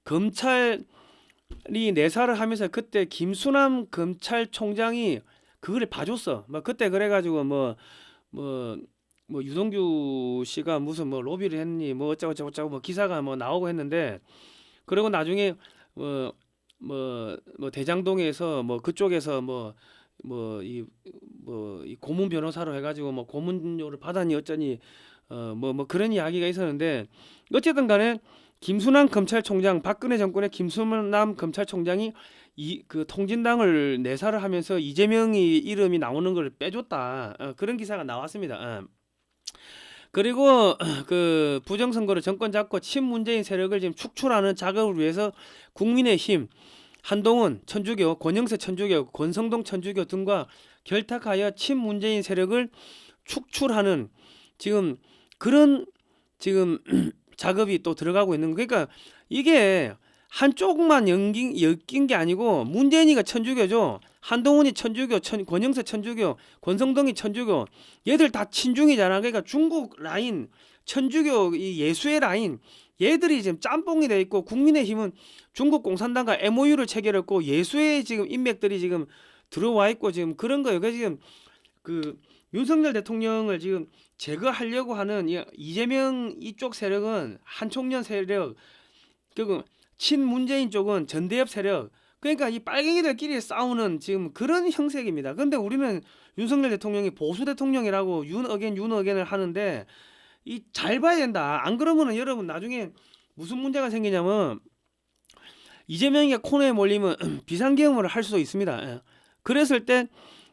검찰이 내사를 하면서 그때 김수남 검찰총장이 그거를 봐줬어. 뭐 그때 그래가지고 유동규 씨가 무슨 뭐 로비를 했니 뭐 어쩌고 뭐 기사가 뭐 나오고 했는데, 그리고 나중에 대장동에서 뭐 그쪽에서 이 고문 변호사로 해가지고 뭐 고문료를 받았니 어쩌니 그런 이야기가 있었는데, 어쨌든 간에 김순남 검찰총장, 박근혜 정권의 김순남 검찰총장이 그 통진당을 내사를 하면서 이재명이 이름이 나오는 걸 빼줬다, 그런 기사가 나왔습니다. 그리고 그 부정선거로 정권 잡고 친문재인 세력을 지금 축출하는 작업을 위해서 국민의힘, 한동훈 천주교, 권영세 천주교, 권성동 천주교 등과 결탁하여 친문재인 세력을 축출하는 그런 작업이 또 들어가고 있는 거. 그러니까 이게 한쪽만 엮인 게 아니고 문재인이가 천주교죠. 한동훈이 천주교, 권영세 천주교, 권성동이 천주교. 얘들 다 친중이잖아. 그러니까 중국 라인, 천주교 이 예수의 라인 얘들이 지금 짬뽕이 돼 있고 국민의힘은 중국 공산당과 MOU를 체결했고 예수의 지금 인맥들이 지금 들어와 있고 지금 그런 거예요. 그래서 지금 그 윤석열 대통령을 지금 제거하려고 하는 이재명 이쪽 세력은 한총련 세력, 그 친문재인 쪽은 전대협 세력. 그러니까 이 빨갱이들끼리 싸우는 지금 그런 형색입니다. 근데 우리는 윤석열 대통령이 보수 대통령이라고 윤어겐을 하는데 이 잘 봐야 된다. 안 그러면은 여러분 나중에 무슨 문제가 생기냐면 이재명이가 코너에 몰리면 비상계엄을 할 수도 있습니다. 예. 그랬을 때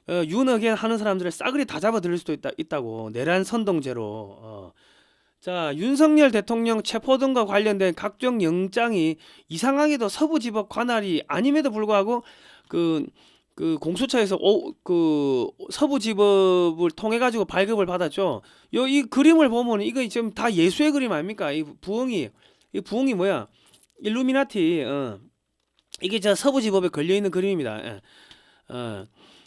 윤어겐 하는 사람들을 싸그리 다 잡아들일 수도 있다고. 내란 선동죄로. 자, 윤석열 대통령 체포 등과 관련된 각종 영장이 이상하게도 서부지법 관할이 아님에도 불구하고 그 공수처에서 서부지법을 통해 가지고 발급을 받았죠. 이 그림을 보면 이거 지금 다 예수의 그림 아닙니까? 이 부엉이 뭐야? 일루미나티. 이게 저 서부지법에 걸려 있는 그림입니다. 예.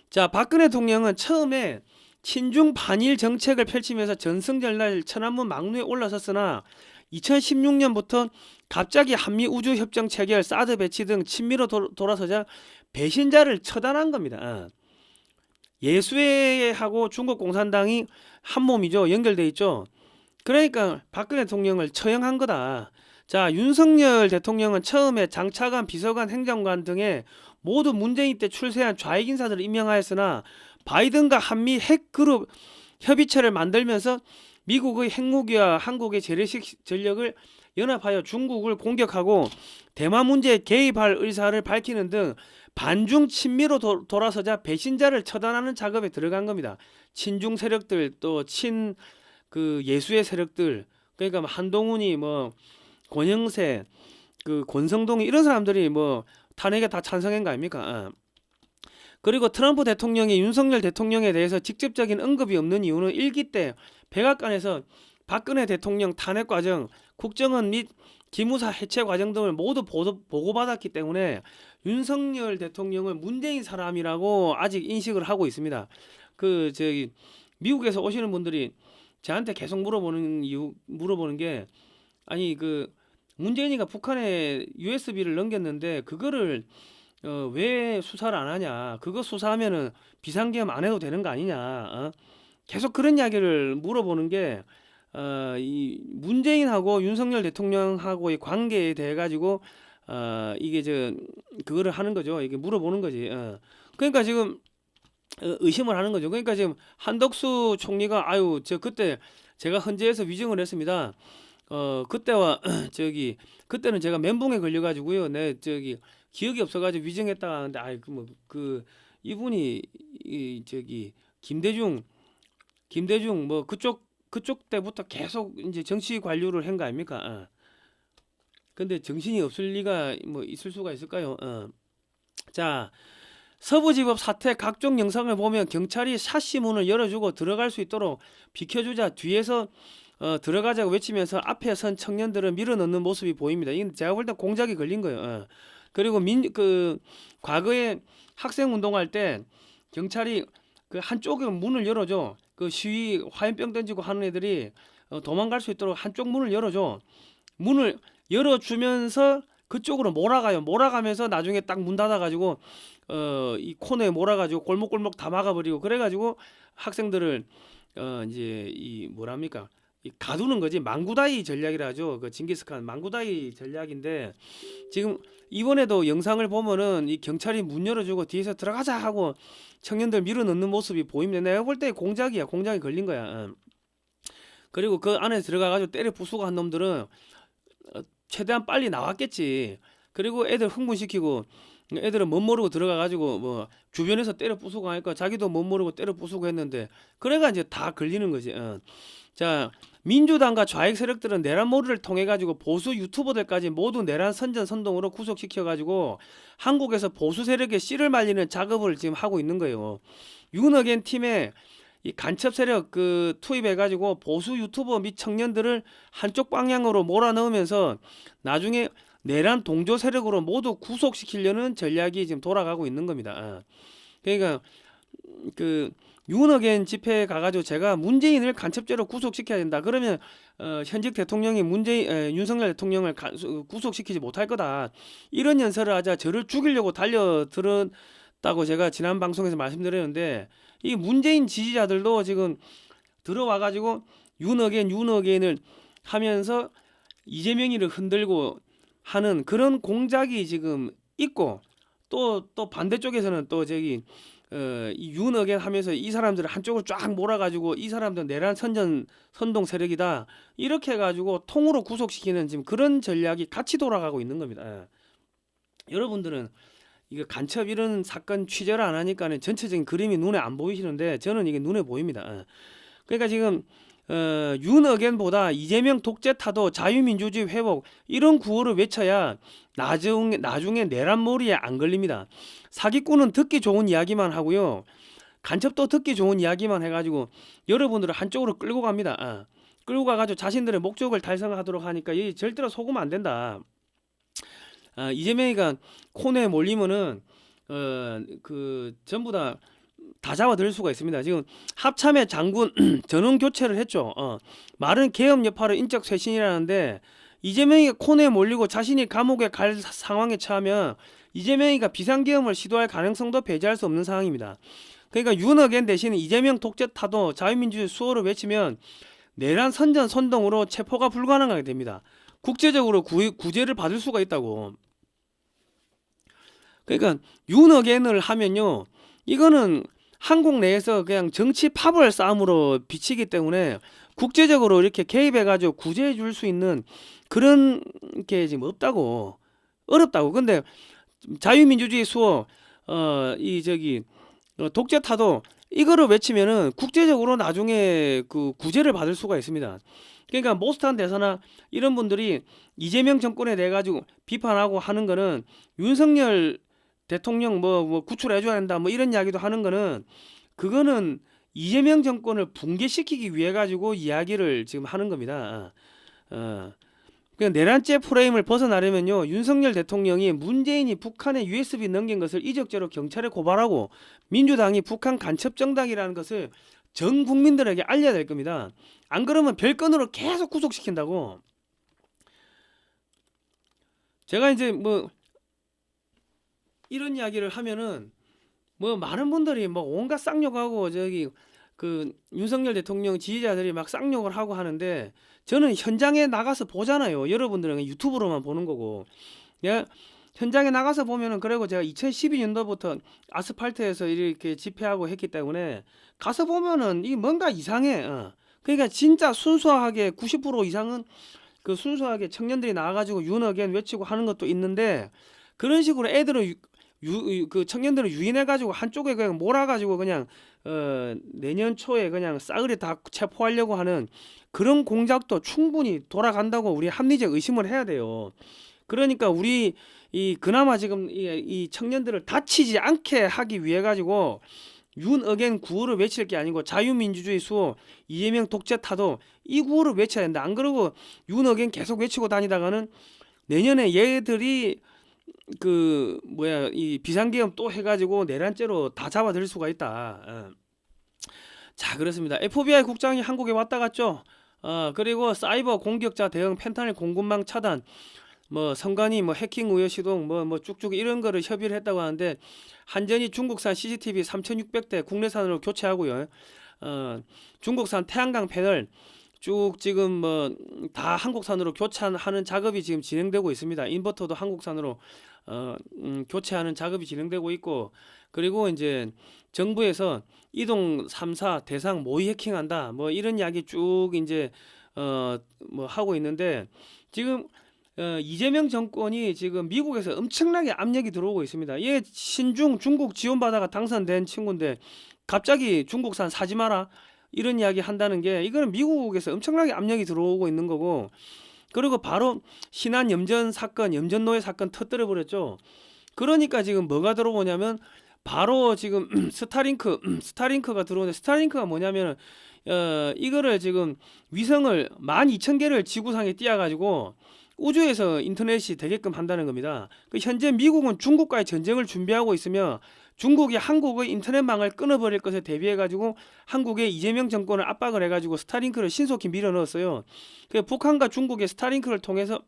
자, 박근혜 대통령은 처음에 친중 반일 정책을 펼치면서 전승절날 천안문 막루에 올라섰으나 2016년부터 갑자기 한미 우주 협정 체결, 사드 배치 등 친미로 돌아서자 배신자를 처단한 겁니다. 예수회하고 중국 공산당이 한 몸이죠. 연결돼 있죠. 그러니까 박근혜 대통령을 처형한 거다. 자, 윤석열 대통령은 처음에 장차관, 비서관, 행정관 등의 모두 문재인 때 출세한 좌익 인사들을 임명하였으나 바이든과 한미 핵그룹 협의체를 만들면서 미국의 핵무기와 한국의 재래식 전력을 연합하여 중국을 공격하고 대만 문제에 개입할 의사를 밝히는 등 반중 친미로 돌아서자 배신자를 처단하는 작업에 들어간 겁니다. 친중 세력들 또 예수의 세력들, 그러니까 한동훈이 권영세, 권성동이 이런 사람들이 탄핵에 다 찬성한 거 아닙니까? 그리고 트럼프 대통령이 윤석열 대통령에 대해서 직접적인 언급이 없는 이유는 1기 때 백악관에서 박근혜 대통령 탄핵 과정, 국정원 및 기무사 해체 과정 등을 모두 보고받았기 때문에 윤석열 대통령을 문재인 사람이라고 아직 인식을 하고 있습니다. 미국에서 오시는 분들이 저한테 계속 물어보는 게, 아니 문재인이가 북한에 USB를 넘겼는데 그거를 왜 수사를 안 하냐? 그거 수사하면은 비상계엄 안 해도 되는 거 아니냐? 계속 그런 이야기를 물어보는 게 이 문재인하고 윤석열 대통령하고의 관계에 대해 가지고 이게 그거를 하는 거죠. 이게 물어보는 거지. 그러니까 지금 의심을 하는 거죠. 그러니까 지금 한덕수 총리가 그때 제가 헌재에서 위증을 했습니다. 그때와 그때는 제가 멘붕에 걸려가지고요. 기억이 없어가지고 위증했다가 하는데 이분이 김대중 그쪽 때부터 계속 이제 정치 관료를 한 거 아닙니까? 근데 정신이 없을 리가 있을 수가 있을까요? 자, 서부지법 사태 각종 영상을 보면 경찰이 샤시 문을 열어주고 들어갈 수 있도록 비켜주자 뒤에서 들어가자고 외치면서 앞에 선 청년들을 밀어넣는 모습이 보입니다. 이건 제가 볼 때 공작이 걸린 거예요. 그리고 과거에 학생 운동할 때 경찰이 한쪽에 문을 열어줘. 시위 화염병 던지고 하는 애들이 도망갈 수 있도록 한쪽 문을 열어줘. 문을 열어주면서 그쪽으로 몰아가면서 나중에 딱 문 닫아가지고 이 코너에 몰아가지고 골목골목 다 막아버리고 그래가지고 학생들을 이제 이 가두는 거지. 망구다이 전략이라 하죠. 징기스칸 망구다이 전략인데, 지금 이번에도 영상을 보면은 이 경찰이 문 열어주고 뒤에서 들어가자 하고 청년들 밀어넣는 모습이 보입니다. 내가 볼 때 공작이 걸린 거야. 그리고 그 안에 들어가가지고 때려 부수고 한 놈들은 최대한 빨리 나왔겠지. 그리고 애들 흥분시키고 애들은 못 모르고 들어가가지고 주변에서 때려 부수고 하니까 자기도 못 모르고 때려 부수고 했는데, 그래가 이제 다 걸리는 거지. 자, 민주당과 좌익 세력들은 내란몰이를 통해 가지고 보수 유튜버들까지 모두 내란 선전 선동으로 구속시켜 가지고 한국에서 보수 세력의 씨를 말리는 작업을 지금 하고 있는 거예요. 윤어겐 팀에 이 간첩 세력 투입해 가지고 보수 유튜버 및 청년들을 한쪽 방향으로 몰아넣으면서 나중에 내란 동조 세력으로 모두 구속시키려는 전략이 지금 돌아가고 있는 겁니다. 그러니까 그 윤어겐 집회에 가가지고 제가 문재인을 간첩죄로 구속시켜야 된다. 그러면 현직 대통령이 윤석열 대통령을 구속시키지 못할 거다. 이런 연설을 하자 저를 죽이려고 달려들었다고 제가 지난 방송에서 말씀드렸는데, 이 문재인 지지자들도 지금 들어와가지고 윤어겐을 하면서 이재명이를 흔들고 하는 그런 공작이 지금 있고, 또 반대쪽에서는 또 저기 이 윤어겐 하면서 이 사람들을 한쪽으로 쫙 몰아가지고 이 사람들 내란 선동 세력이다 이렇게 해가지고 통으로 구속시키는 지금 그런 전략이 같이 돌아가고 있는 겁니다. 여러분들은 이거 간첩 이런 사건 취재를 안 하니까는 전체적인 그림이 눈에 안 보이시는데 저는 이게 눈에 보입니다. 그러니까 지금 윤어겐보다 이재명 독재 타도 자유민주주의 회복 이런 구호를 외쳐야 나중에 내란몰이에 안 걸립니다. 사기꾼은 듣기 좋은 이야기만 하고요, 간첩도 듣기 좋은 이야기만 해가지고 여러분들을 한쪽으로 끌고 갑니다. 끌고 가가지고 자신들의 목적을 달성하도록 하니까 이 절대로 속으면 안 된다. 이재명이가 코너에 몰리면은 전부 다 잡아들일 수가 있습니다. 지금 합참의 장군 전원 교체를 했죠. 말은 계엄 여파로 인적 쇄신이라는데 이재명이가 코너에 몰리고 자신이 감옥에 갈 상황에 처하면 이재명이가 비상계엄을 시도할 가능성도 배제할 수 없는 상황입니다. 그러니까 윤어겐 대신 이재명 독재 타도 자유민주주의 수호를 외치면 내란 선동으로 체포가 불가능하게 됩니다. 국제적으로 구제를 받을 수가 있다고. 그러니까 윤어겐을 하면요, 이거는 한국 내에서 그냥 정치 파벌 싸움으로 비치기 때문에 국제적으로 이렇게 개입해가지고 구제해 줄 수 있는 그런 게 지금 없다고, 어렵다고. 근데 자유민주주의 수호 독재 타도 이거를 외치면은 국제적으로 나중에 그 구제를 받을 수가 있습니다. 그러니까 모스탄 대사나 이런 분들이 이재명 정권에 대해 가지고 비판하고 하는 거는 윤석열 대통령 뭐 구출해줘야 된다 뭐 이런 이야기도 하는 거는, 그거는 이재명 정권을 붕괴시키기 위해 가지고 이야기를 지금 하는 겁니다. 그 내란죄 프레임을 벗어나려면요, 윤석열 대통령이 문재인이 북한에 USB 넘긴 것을 이적죄로 경찰에 고발하고 민주당이 북한 간첩 정당이라는 것을 전 국민들에게 알려야 될 겁니다. 안 그러면 별건으로 계속 구속시킨다고. 제가 이제 뭐 이런 이야기를 하면은 뭐 많은 분들이 뭐 온갖 쌍욕하고 저기 그 윤석열 대통령 지지자들이 막 쌍욕을 하고 하는데, 저는 현장에 나가서 보잖아요. 여러분들은 유튜브로만 보는 거고. 예, 현장에 나가서 보면은, 그리고 제가 2012년도부터 아스팔트에서 이렇게 집회하고 했기 때문에 가서 보면은 이 뭔가 이상해. 그러니까 진짜 순수하게 90% 이상은 그 순수하게 청년들이 나와가지고 윤어겐 외치고 하는 것도 있는데, 그런 식으로 애들은 그 청년들을 유인해가지고 한쪽에 그냥 몰아가지고 그냥 내년 초에 그냥 싸그리 다 체포하려고 하는 그런 공작도 충분히 돌아간다고 우리 합리적 의심을 해야 돼요. 그러니까 우리 그나마 지금 이 청년들을 다치지 않게 하기 위해 가지고 윤어겐 구호를 외칠 게 아니고 자유민주주의 수호, 이재명 독재 타도 이 구호를 외쳐야 된다. 안 그러고 윤어겐 계속 외치고 다니다가는 내년에 얘들이 이 비상계엄 또 해가지고 내란죄로 다 잡아들일 수가 있다. 자, 그렇습니다. FBI 국장이 한국에 왔다 갔죠. 그리고 사이버 공격자 대응, 펜타닐 공급망 차단, 뭐 선관위 뭐 해킹 우여 시동 뭐 쭉쭉 이런 거를 협의를 했다고 하는데, 한전이 중국산 CCTV 3,600대 국내산으로 교체하고요. 중국산 태양광 패널 쭉 지금 뭐 다 한국산으로 교체하는 작업이 지금 진행되고 있습니다. 인버터도 한국산으로 교체하는 작업이 진행되고 있고, 그리고 이제 정부에서 이동 3사 대상 모의 해킹한다 뭐 이런 이야기 쭉 이제 뭐 하고 있는데, 지금 이재명 정권이 지금 미국에서 엄청나게 압력이 들어오고 있습니다. 얘 중국 지원받아가 당선된 친구인데 갑자기 중국산 사지 마라 이런 이야기 한다는 게, 이거는 미국에서 엄청나게 압력이 들어오고 있는 거고, 그리고 바로 신한 염전노예 사건 터뜨려 버렸죠. 그러니까 지금 뭐가 들어오냐면 바로 지금 스타링크가 들어오는데, 스타링크가 뭐냐면 이거를 지금 위성을 12,000개를 지구상에 띄워가지고 우주에서 인터넷이 되게끔 한다는 겁니다. 현재 미국은 중국과의 전쟁을 준비하고 있으며 중국이 한국의 인터넷망을 끊어버릴 것에 대비해 가지고 한국의 이재명 정권을 압박을 해가지고 스타링크를 신속히 밀어넣었어요. 북한과 중국의 스타링크를 통해서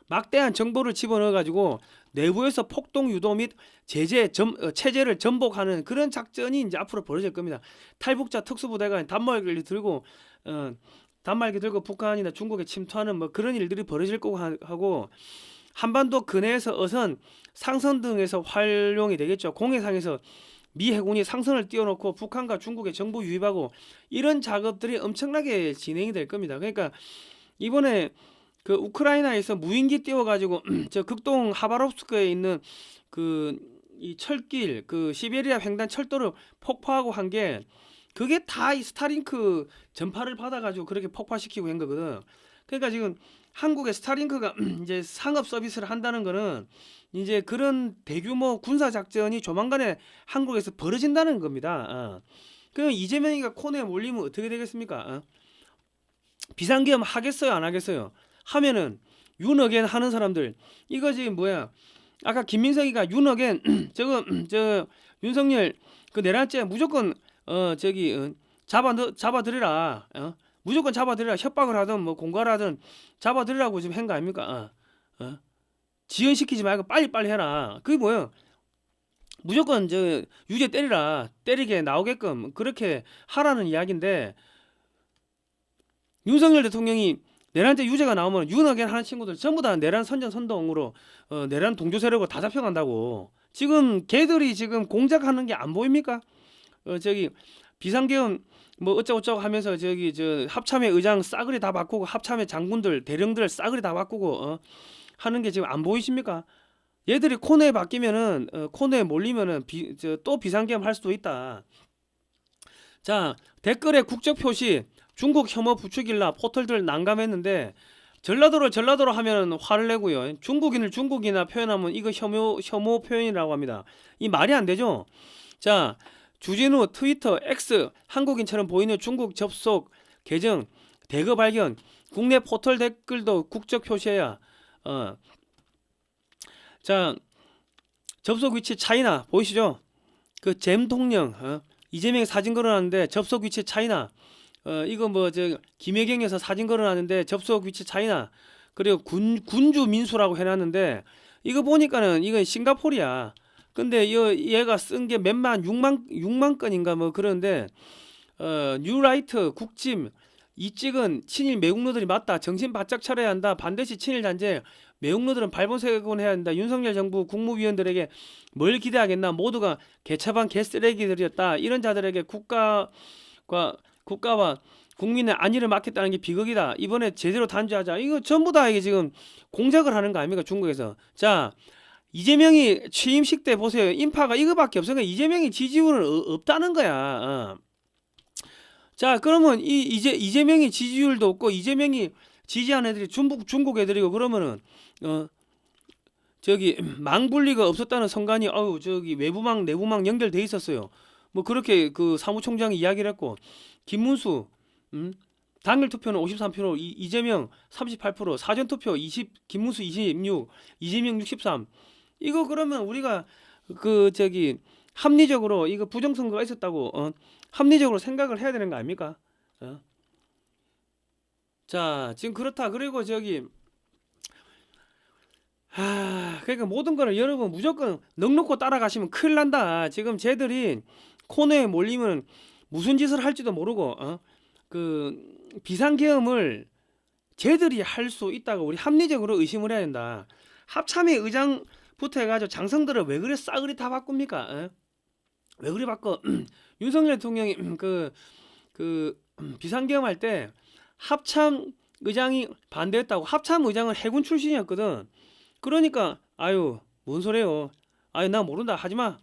막대한 정보를 집어넣어 가지고 내부에서 폭동 유도 및 체제를 전복하는 그런 작전이 이제 앞으로 벌어질 겁니다. 탈북자 특수부대가 단말기를 들고 북한이나 중국에 침투하는 뭐 그런 일들이 벌어질 거고 하고, 한반도 근해에서 어선, 상선 등에서 활용이 되겠죠. 공해상에서 미 해군이 상선을 띄워놓고 북한과 중국에 정보 유입하고 이런 작업들이 엄청나게 진행이 될 겁니다. 그러니까 이번에 그 우크라이나에서 무인기 띄워가지고 저 극동 하바롭스크에 있는 이 철길, 그 시베리아 횡단 철도를 폭파하고 한 게, 그게 다 이 스타링크 전파를 받아가지고 그렇게 폭파시키고 한 거거든. 그러니까 지금 한국의 스타링크가 이제 상업 서비스를 한다는 거는 이제 그런 대규모 군사 작전이 조만간에 한국에서 벌어진다는 겁니다. 그럼 이재명이가 코너에 몰리면 어떻게 되겠습니까? 비상계엄 하겠어요, 안 하겠어요? 하면은 윤어겐 하는 사람들, 이거 지금 뭐야? 아까 김민석이가 윤어겐 저 윤석열 그 내란죄 무조건 잡아들이라, 무조건 잡아들이라, 협박을 하든 뭐 공갈을 하든 잡아들이라고 지금 한 거 아닙니까? 지연시키지 말고 빨리빨리 해라. 그게 뭐야? 무조건 유죄 때리라, 때리게 나오게끔 그렇게 하라는 이야기인데, 윤석열 대통령이 내란죄 유죄가 나오면 윤어겐 하는 친구들 전부 다 내란 선전선동으로 내란 동조 세력으로 다 잡혀간다고. 지금 걔들이 지금 공작하는 게 안 보입니까? 비상계엄 뭐 어쩌고저쩌고 하면서 합참의 의장 싸그리 다 바꾸고 합참의 장군들 대령들 싸그리 다 바꾸고 하는 게 지금 안 보이십니까? 얘들이 코너에 바뀌면은 코너에 몰리면은 또 비상계엄 할 수도 있다. 자, 댓글에 국적 표시 중국 혐오 부추길라 포털들 난감했는데, 전라도로 하면 화를 내고요. 중국인을 중국이나 표현하면 이거 혐오 표현이라고 합니다. 이 말이 안 되죠. 자, 주진우 트위터 X 한국인처럼 보이는 중국 접속 계정 대거 발견. 국내 포털 댓글도 국적 표시해야. 자, 접속 위치 차이나 보이시죠? 그 잼통령 이재명이 사진 걸어놨는데 접속 위치 차이나. 이거 김혜경에서 사진 걸어놨는데 접속 위치 차이나. 그리고 군주 민수라고 해놨는데 이거 보니까는 이건 싱가포르야. 근데 얘가 쓴 게 몇만 6만 건인가 뭐 그런데 뉴라이트 국짐 이 찍은 친일 매국노들이 맞다. 정신 바짝 차려야 한다. 반드시 친일 잔재 매국노들은 발본색원 해야 한다. 윤석열 정부 국무위원들에게 뭘 기대하겠나. 모두가 개차반 개쓰레기들이었다. 이런 자들에게 국가와 국민의 안위를 맡겠다는 게 비극이다. 이번에 제대로 단죄하자. 이거 전부 다 이게 지금 공작을 하는 거 아닙니까, 중국에서. 자, 이재명이 취임식 때 보세요. 인파가 이거밖에 없으니까 이재명이 지지율은 없다는 거야. 자, 그러면 이재명이 지지율도 없고 이재명이 지지하는 애들이 중국 애들이고 그러면은 망분리가 없었다는 선관위 외부망 내부망 연결돼 있었어요. 뭐 그렇게 그 사무총장이 이야기를 했고, 김문수 당일 투표는 53%, 이재명 38%, 사전 투표 20, 김문수 26, 이재명 63. 이거 그러면 우리가 합리적으로 이거 부정선거가 있었다고 합리적으로 생각을 해야 되는 거 아닙니까? 자, 지금 그렇다. 그리고 그러니까 모든 거를 여러분 무조건 넉넉고 따라가시면 큰일 난다. 지금 쟤들이 코너에 몰리면 무슨 짓을 할지도 모르고 비상계엄을 쟤들이 할 수 있다고 우리 합리적으로 의심을 해야 된다. 합참의 의장부터 해가지고 장성들을 왜 그래 싸그리 다 바꿉니까? 왜 그래 바꿔? 윤석열 대통령이 비상계엄 할 때 합참 의장이 반대했다고. 합참 의장은 해군 출신이었거든. 그러니까 뭔 소리예요? 나 모른다 하지마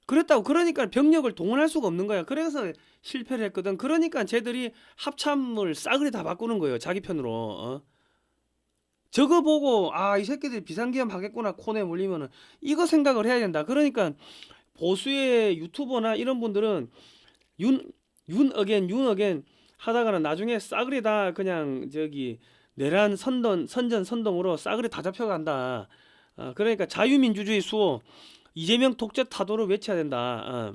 그랬다고. 그러니까 병력을 동원할 수가 없는 거야. 그래서 실패를 했거든. 그러니까 쟤들이 합참을 싸그리 다 바꾸는 거예요, 자기 편으로. 저거 보고 이 새끼들이 비상계엄 하겠구나 코너에 몰리면은 이거 생각을 해야 된다. 그러니까 보수의 유튜버나 이런 분들은 윤어겐 하다가는 나중에 싸그리 다 그냥 내란 선전 선동으로 싸그리 다 잡혀간다. 그러니까 자유민주주의 수호, 이재명 독재 타도를 외쳐야 된다.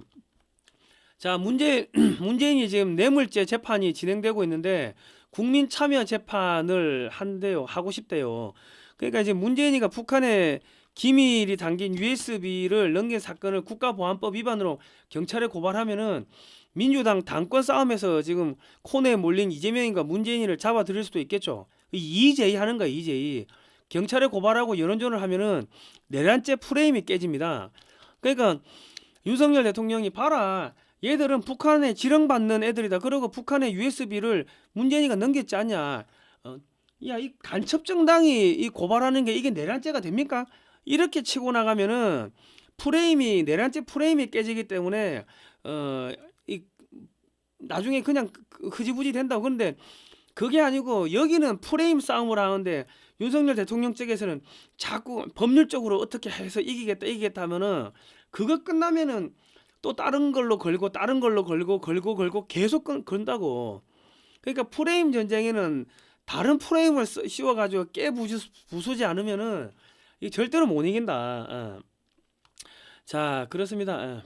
자, 문재인이 지금 뇌물죄 재판이 진행되고 있는데 국민 참여 재판을 하고 싶대요. 그러니까 이제 문재인이가 북한에 기밀이 담긴 USB를 넘긴 사건을 국가보안법 위반으로 경찰에 고발하면은 민주당 당권 싸움에서 지금 코너에 몰린 이재명인가 문재인이를 잡아들일 수도 있겠죠. 이재희 하는 거야, 이재희. 경찰에 고발하고 여론전을 하면은 내란죄 프레임이 깨집니다. 그러니까 윤석열 대통령이 봐라, 얘들은 북한에 지령받는 애들이다. 그러고 북한에 USB를 문재인이가 넘겼지 않냐. 야, 이 간첩 정당이 이 고발하는 게 이게 내란죄가 됩니까? 이렇게 치고 나가면은 내란죄 프레임이 깨지기 때문에 나중에 그냥 흐지부지 된다고. 그런데 그게 아니고 여기는 프레임 싸움을 하는데 윤석열 대통령 측에서는 자꾸 법률적으로 어떻게 해서 이기겠다 하면은 그거 끝나면은 또 다른 걸로 걸고 걸고 계속 건다고. 그러니까 프레임 전쟁에는 다른 프레임을 씌워가지고 부수지 않으면은 이 절대로 못 이긴다. 자, 그렇습니다.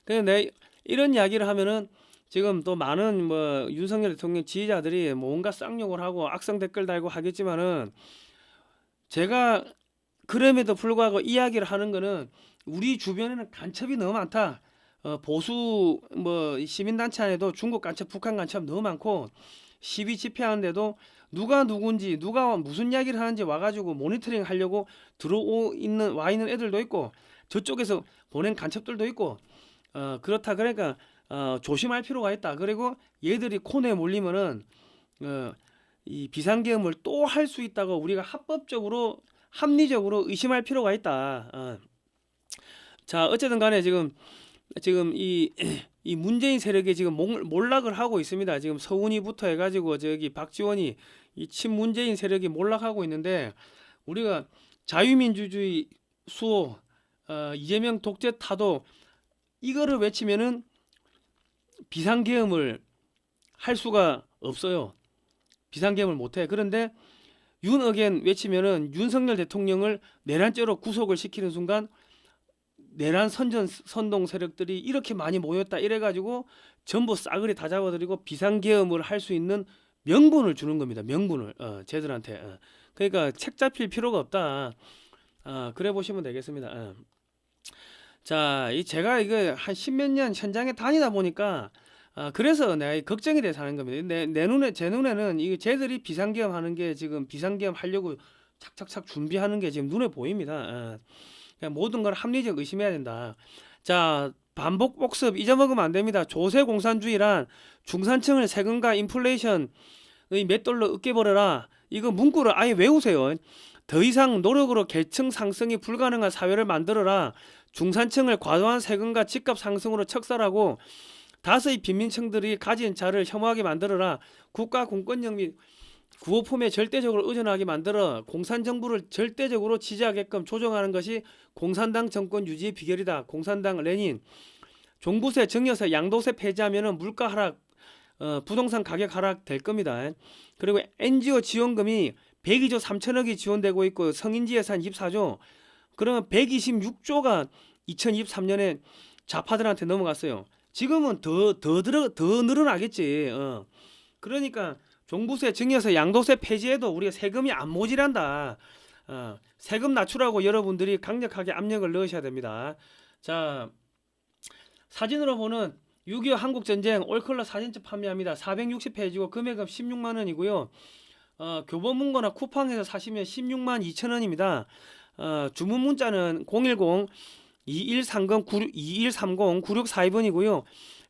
그냥 내 이런 이야기를 하면은 지금 또 많은 뭐 윤석열 대통령 지지자들이 뭐 온갖 쌍욕을 하고 악성 댓글 달고 하겠지만은 제가 그럼에도 불구하고 이야기를 하는 거는 우리 주변에는 간첩이 너무 많다. 보수 뭐 시민단체 안에도 중국 간첩, 북한 간첩 너무 많고 시위 집회하는데도 누가 누군지 누가 무슨 이야기를 하는지 와가지고 모니터링 하려고 와 있는 애들도 있고 저쪽에서 보낸 간첩들도 있고 그렇다. 그러니까 조심할 필요가 있다. 그리고 얘들이 코너에 몰리면은 이 비상계엄을 또 할 수 있다고 우리가 합리적으로 의심할 필요가 있다. 자, 어쨌든 간에 지금 이 문재인 세력이 지금 몰락을 하고 있습니다. 지금 서훈이부터 해가지고 저기 박지원이 이 친문재인 세력이 몰락하고 있는데 우리가 자유민주주의 수호, 이재명 독재 타도 이거를 외치면은 비상계엄을 할 수가 없어요. 비상계엄을 못해. 그런데 윤어겐 외치면은 윤석열 대통령을 내란죄로 구속을 시키는 순간 내란 선동 세력들이 이렇게 많이 모였다 이래가지고 전부 싸그리 다 잡아들이고 비상계엄을 할 수 있는 명분을 주는 겁니다. 명분을 쟤들한테. 그러니까 책 잡힐 필요가 없다. 그래 보시면 되겠습니다. 자, 제가 이거 한 십몇 년 현장에 다니다 보니까 그래서 내가 걱정이 돼서 하는 겁니다. 제 눈에는 이게 쟤들이 비상계엄 하는 게 지금 비상계엄 하려고 착착착 준비하는 게 지금 눈에 보입니다. 그냥 모든 걸 합리적 의심해야 된다. 자, 반복 복습 잊어먹으면 안 됩니다. 조세 공산주의란 중산층을 세금과 인플레이션의 몇 달러 으깨버려라. 이거 문구를 아예 외우세요. 더 이상 노력으로 계층 상승이 불가능한 사회를 만들어라. 중산층을 과도한 세금과 집값 상승으로 척살하고 다수의 빈민층들이 가진 자를 혐오하게 만들어라. 국가 공권력 및 구호품에 절대적으로 의존하게 만들어 공산정부를 절대적으로 지지하게끔 조정하는 것이 공산당 정권 유지의 비결이다. 공산당 레닌. 종부세, 증여세, 양도세 폐지하면은 물가 하락, 부동산 가격 하락 될 겁니다. 그리고 NGO 지원금이 102조 3천억이 지원되고 있고 성인지 예산 24조. 그러면 126조가 2023년에 좌파들한테 넘어갔어요. 지금은 더 늘어나겠지. 그러니까 종부세, 증여세, 양도세 폐지해도 우리가 세금이 안 모자란다. 세금 낮추라고 여러분들이 강력하게 압력을 넣으셔야 됩니다. 자, 사진으로 보는 6.25 한국전쟁 올컬러 사진첩 판매합니다. 460페이지고 금액은 16만 원이고요. 교보문고나 쿠팡에서 사시면 16만 2천 원입니다. 주문 문자는 010-2130-9642번이고요.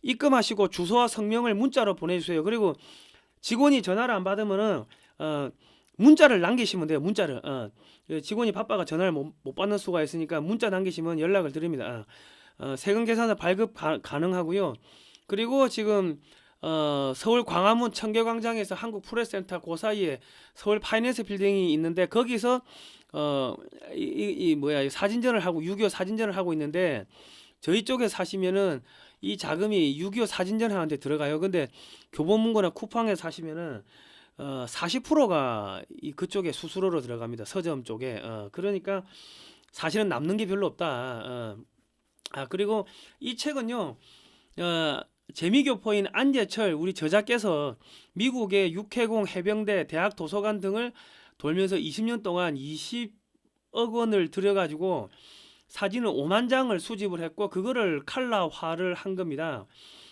입금하시고 주소와 성명을 문자로 보내주세요. 그리고 직원이 전화를 안 받으면은 문자를 남기시면 돼요. 문자를. 직원이 바빠가 전화를 못 받는 수가 있으니까 문자 남기시면 연락을 드립니다. 세금 계산을 발급 가능하고요. 그리고 지금 서울 광화문 청계광장에서 한국프레스센터 그 사이에 서울 파이낸스 빌딩이 있는데 거기서 사진전을 하고 6.25 사진전을 하고 있는데 저희 쪽에 사시면은 이 자금이 6.25 사진전 하는데 들어가요. 근데 교보문고나 쿠팡에 사시면은 40%가 이 그쪽에 수수료로 들어갑니다. 서점 쪽에. 그러니까 사실은 남는 게 별로 없다. 그리고 이 책은요. 재미교포인 안재철 우리 저자께서 미국의 육해공 해병대 대학 도서관 등을 돌면서 20년 동안 20억 원을 들여가지고 사진을 5만 장을 수집을 했고 그거를 칼라화를 한 겁니다.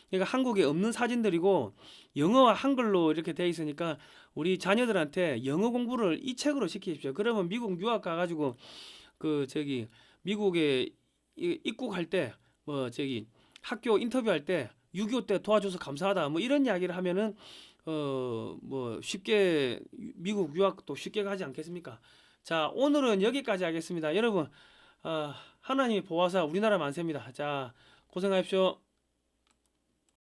그러니까 한국에 없는 사진들이고 영어와 한글로 이렇게 돼 있으니까 우리 자녀들한테 영어 공부를 이 책으로 시키십시오. 그러면 미국 유학 가가지고 그 저기 미국에 입국할 때 뭐 저기 학교 인터뷰할 때 6.25 때 도와줘서 감사하다 뭐 이런 이야기를 하면은 뭐 쉽게 미국 유학도 쉽게 가지 않겠습니까? 자, 오늘은 여기까지 하겠습니다. 여러분 하나님이 보호하사 우리나라 만세입니다. 자, 고생하십시오.